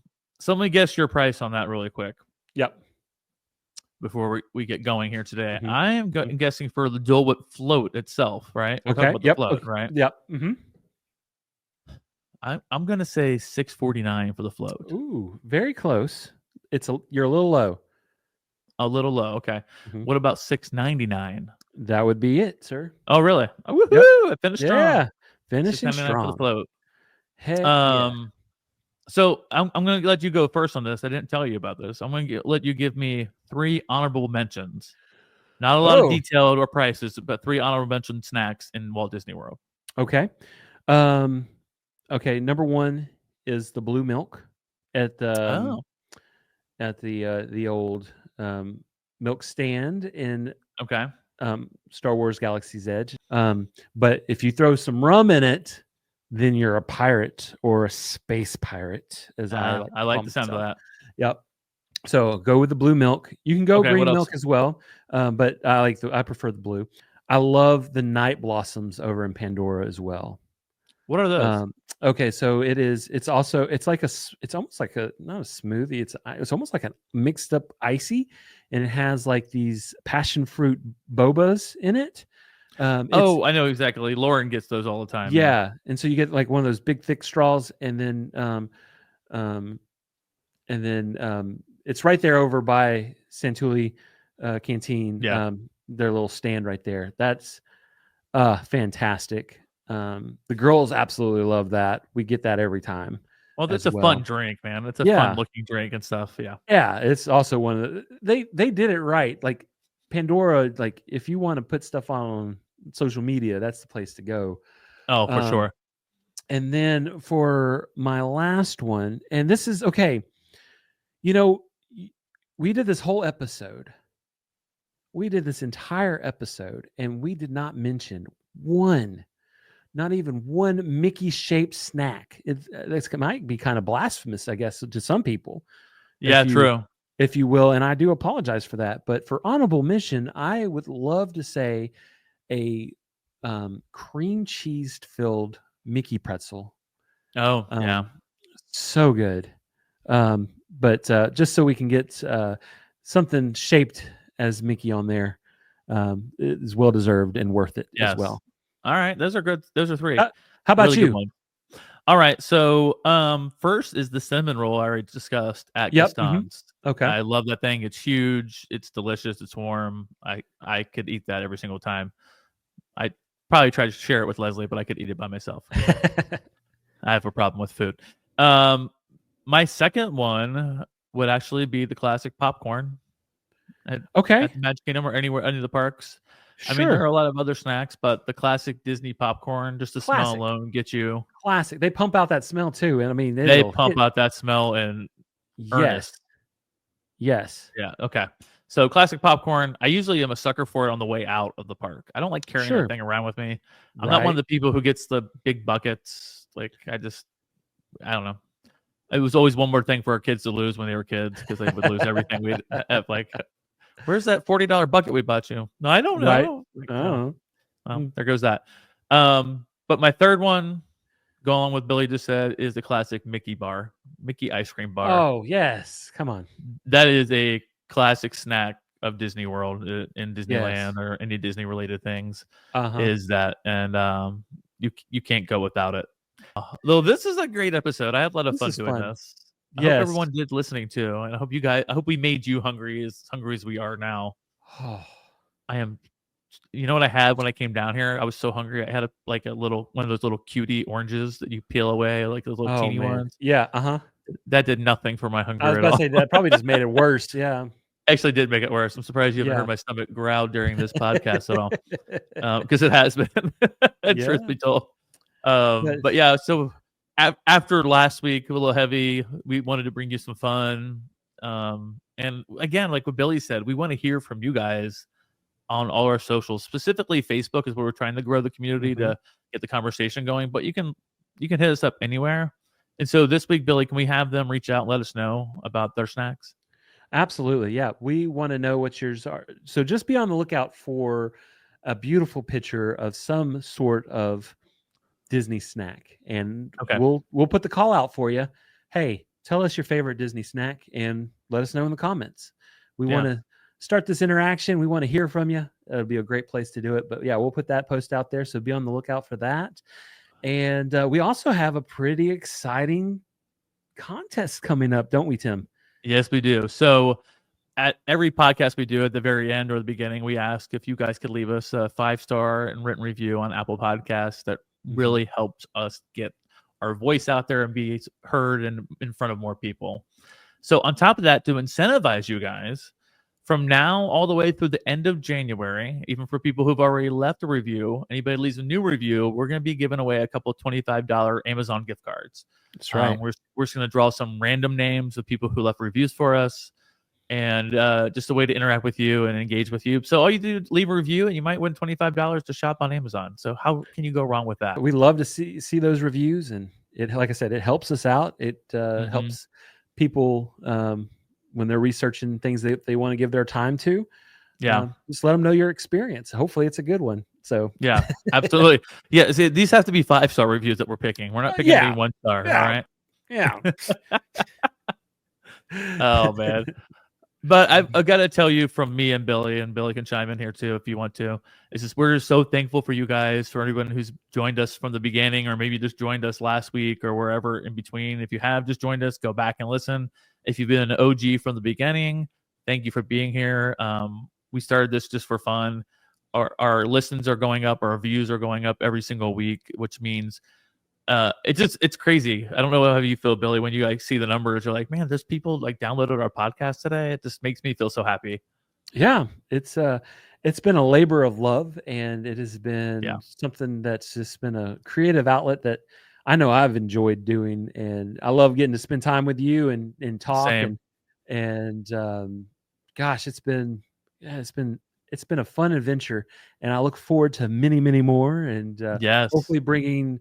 [SPEAKER 2] let me guess your price on that really quick.
[SPEAKER 1] Yep.
[SPEAKER 2] Before we get going here today. I am guessing for the Dole Whip float itself, right?
[SPEAKER 1] Okay.
[SPEAKER 2] Yep. Float, right?
[SPEAKER 1] Yep.
[SPEAKER 2] I'm going to say $6.49 for the float.
[SPEAKER 1] Ooh, very close. You're a little low.
[SPEAKER 2] A little low. Okay. What about $6.99?
[SPEAKER 1] That would be it, sir.
[SPEAKER 2] Oh, really? Oh, woohoo! I finished strong.
[SPEAKER 1] Yeah. Finishing strong.
[SPEAKER 2] For the float.
[SPEAKER 1] Heck yeah.
[SPEAKER 2] So I'm going to let you go first on this. I didn't tell you about this. I'm going to let you give me 3 honorable mentions. Not a lot of detail or prices, but 3 honorable mention snacks in Walt Disney World.
[SPEAKER 1] Okay. Okay. Number 1 is the blue milk at the old milk stand in Star Wars Galaxy's Edge. But if you throw some rum in it, then you're a pirate or a space pirate, as I like
[SPEAKER 2] the sound of that.
[SPEAKER 1] Yep. So go with the blue milk. You can go green milk as well, but I prefer the blue. I love the night blossoms over in Pandora as well.
[SPEAKER 2] What are those?
[SPEAKER 1] Okay, so it's almost like not a smoothie. It's almost like a mixed up icy, and it has like these passion fruit bobas in it.
[SPEAKER 2] I know exactly. Lauren gets those all the time.
[SPEAKER 1] Yeah, and so you get like one of those big thick straws, and then it's right there over by Santulli Canteen.
[SPEAKER 2] Yeah.
[SPEAKER 1] Their little stand right there. That's fantastic. The girls absolutely love that. We get that every time.
[SPEAKER 2] Well, that's a fun drink, man. It's a fun looking drink and stuff. Yeah.
[SPEAKER 1] Yeah, it's also one of they did it right. Like Pandora, like if you want to put stuff on social media, that's the place to go.
[SPEAKER 2] Oh, for sure.
[SPEAKER 1] And then for my last one, and this is okay. We did this whole episode. We did this entire episode, and we did not mention not even one Mickey-shaped snack. It might be kind of blasphemous, I guess, to some people.
[SPEAKER 2] Yeah, true.
[SPEAKER 1] If you will, and I do apologize for that. But for honorable mention, I would love to say a cream cheese filled Mickey pretzel.
[SPEAKER 2] Oh, yeah.
[SPEAKER 1] So good. But just so we can get something shaped as Mickey on there, it is well deserved and worth it as well.
[SPEAKER 2] All right, those are good. Those are 3.
[SPEAKER 1] How about
[SPEAKER 2] really
[SPEAKER 1] you?
[SPEAKER 2] All right, so first is the cinnamon roll I already discussed at Gaston's.
[SPEAKER 1] Okay,
[SPEAKER 2] I love that thing. It's huge. It's delicious. It's warm. I could eat that every single time. I probably try to share it with Leslie, but I could eat it by myself. I have a problem with food. My second one would actually be the classic popcorn. At the Magic Kingdom or any of the parks. Sure. I mean, there are a lot of other snacks, but the classic Disney popcorn, just the smell alone, gets you.
[SPEAKER 1] Classic. They pump out that smell too, and I mean,
[SPEAKER 2] they pump out that smell and
[SPEAKER 1] yes.
[SPEAKER 2] Yeah. Okay. So classic popcorn. I usually am a sucker for it on the way out of the park. I don't like carrying that thing around with me. I'm not one of the people who gets the big buckets. Like I just I don't know. It was always one more thing for our kids to lose when they were kids because they would lose everything. We'd have like, where's that $40 bucket we bought you? No, I don't
[SPEAKER 1] Right.
[SPEAKER 2] know. Like,
[SPEAKER 1] Oh.
[SPEAKER 2] well, there goes that. But my third one, going along with Billy just said, is the classic Mickey ice cream bar.
[SPEAKER 1] Oh, yes. Come on.
[SPEAKER 2] That is a classic snack of Disney World in Disneyland
[SPEAKER 1] Yes.
[SPEAKER 2] or any Disney related things.
[SPEAKER 1] Uh-huh.
[SPEAKER 2] Is that, and you can't go without it. Though this is a great episode. I had a lot of fun doing this. I hope everyone did listening too, and I hope we made you hungry as we are now. I am. You know what I had when I came down here? I was so hungry. I had one of those little cutie oranges that you peel away, like those little teeny ones.
[SPEAKER 1] Yeah. Uh-huh.
[SPEAKER 2] That did nothing for my hunger
[SPEAKER 1] I was
[SPEAKER 2] at
[SPEAKER 1] about
[SPEAKER 2] all.
[SPEAKER 1] to say that probably just made it worse. Yeah.
[SPEAKER 2] Actually did make it worse. I'm surprised you haven't heard my stomach growl during this podcast at all, because it has been. Truth be told. But yeah, so after last week, a little heavy, we wanted to bring you some fun. And again, like what Billy said, we want to hear from you guys on all our socials. Specifically, Facebook is where we're trying to grow the community to get the conversation going. But you can hit us up anywhere. And so this week, Billy, can we have them reach out and let us know about their snacks?
[SPEAKER 1] Absolutely. Yeah. We want to know what yours are. So just be on the lookout for a beautiful picture of some sort of Disney snack. And we'll put the call out for you. Hey, tell us your favorite Disney snack and let us know in the comments. We want to start this interaction. We want to hear from you. It'll be a great place to do it. But yeah, we'll put that post out there. So be on the lookout for that. And we also have a pretty exciting contest coming up, don't we, Tim?
[SPEAKER 2] Yes, we do. So at every podcast we do, at the very end or the beginning, we ask if you guys could leave us a 5-star and written review on Apple Podcasts. That really helps us get our voice out there and be heard and in front of more people. So on top of that, to incentivize you guys, from now all the way through the end of January, even for people who've already left a review, anybody leaves a new review, we're going to be giving away a couple of $25 Amazon gift cards.
[SPEAKER 1] That's right.
[SPEAKER 2] We're just going to draw some random names of people who left reviews for us, and just a way to interact with you and engage with you. So all you do, leave a review, and you might win $25 to shop on Amazon. So how can you go wrong with that?
[SPEAKER 1] We love to see those reviews, and it, like I said, it helps us out. It helps people when they're researching things that they want to give their time to. Just let them know your experience. Hopefully it's a good one. So
[SPEAKER 2] yeah, absolutely. Yeah. See, these have to be 5-star reviews that we're picking. We're not picking any 1-star.
[SPEAKER 1] Yeah.
[SPEAKER 2] All right.
[SPEAKER 1] Yeah.
[SPEAKER 2] Oh man. But I've got to tell you from me and Billy can chime in here too if you want to. It's just we're just so thankful for you guys, for everyone who's joined us from the beginning, or maybe just joined us last week or wherever in between. If you have just joined us, go back and listen. If you've been an OG from the beginning, thank you for being here. We started this just for fun. Our listens are going up, our views are going up every single week, which means it's crazy. I don't know how you feel, Billy, when you like see the numbers. You're like, man, there's people like downloaded our podcast today. It just makes me feel so happy.
[SPEAKER 1] Yeah, it's been a labor of love, and it has been something that's just been a creative outlet that I know I've enjoyed doing, and I love getting to spend time with you and talk.
[SPEAKER 2] Same.
[SPEAKER 1] And gosh, it's been a fun adventure, and I look forward to many more, and hopefully bringing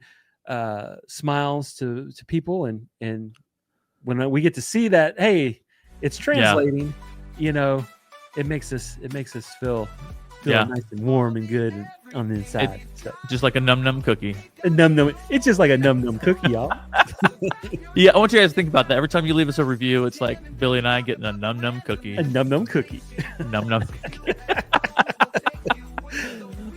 [SPEAKER 1] smiles to people, and when we get to see that, hey, it's translating, it makes us feel nice and warm and good on the inside.
[SPEAKER 2] Just like a num cookie.
[SPEAKER 1] It's just like a num cookie, y'all.
[SPEAKER 2] Yeah, I want you guys to think about that. Every time you leave us a review, it's like Billy and I getting a num cookie.
[SPEAKER 1] A num cookie.
[SPEAKER 2] Num cookie.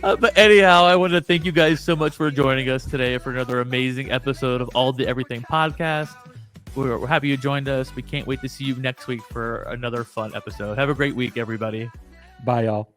[SPEAKER 2] But anyhow, I want to thank you guys so much for joining us today for another amazing episode of All the Everything Podcast. We're happy you joined us. We can't wait to see you next week for another fun episode. Have a great week, everybody.
[SPEAKER 1] Bye, y'all.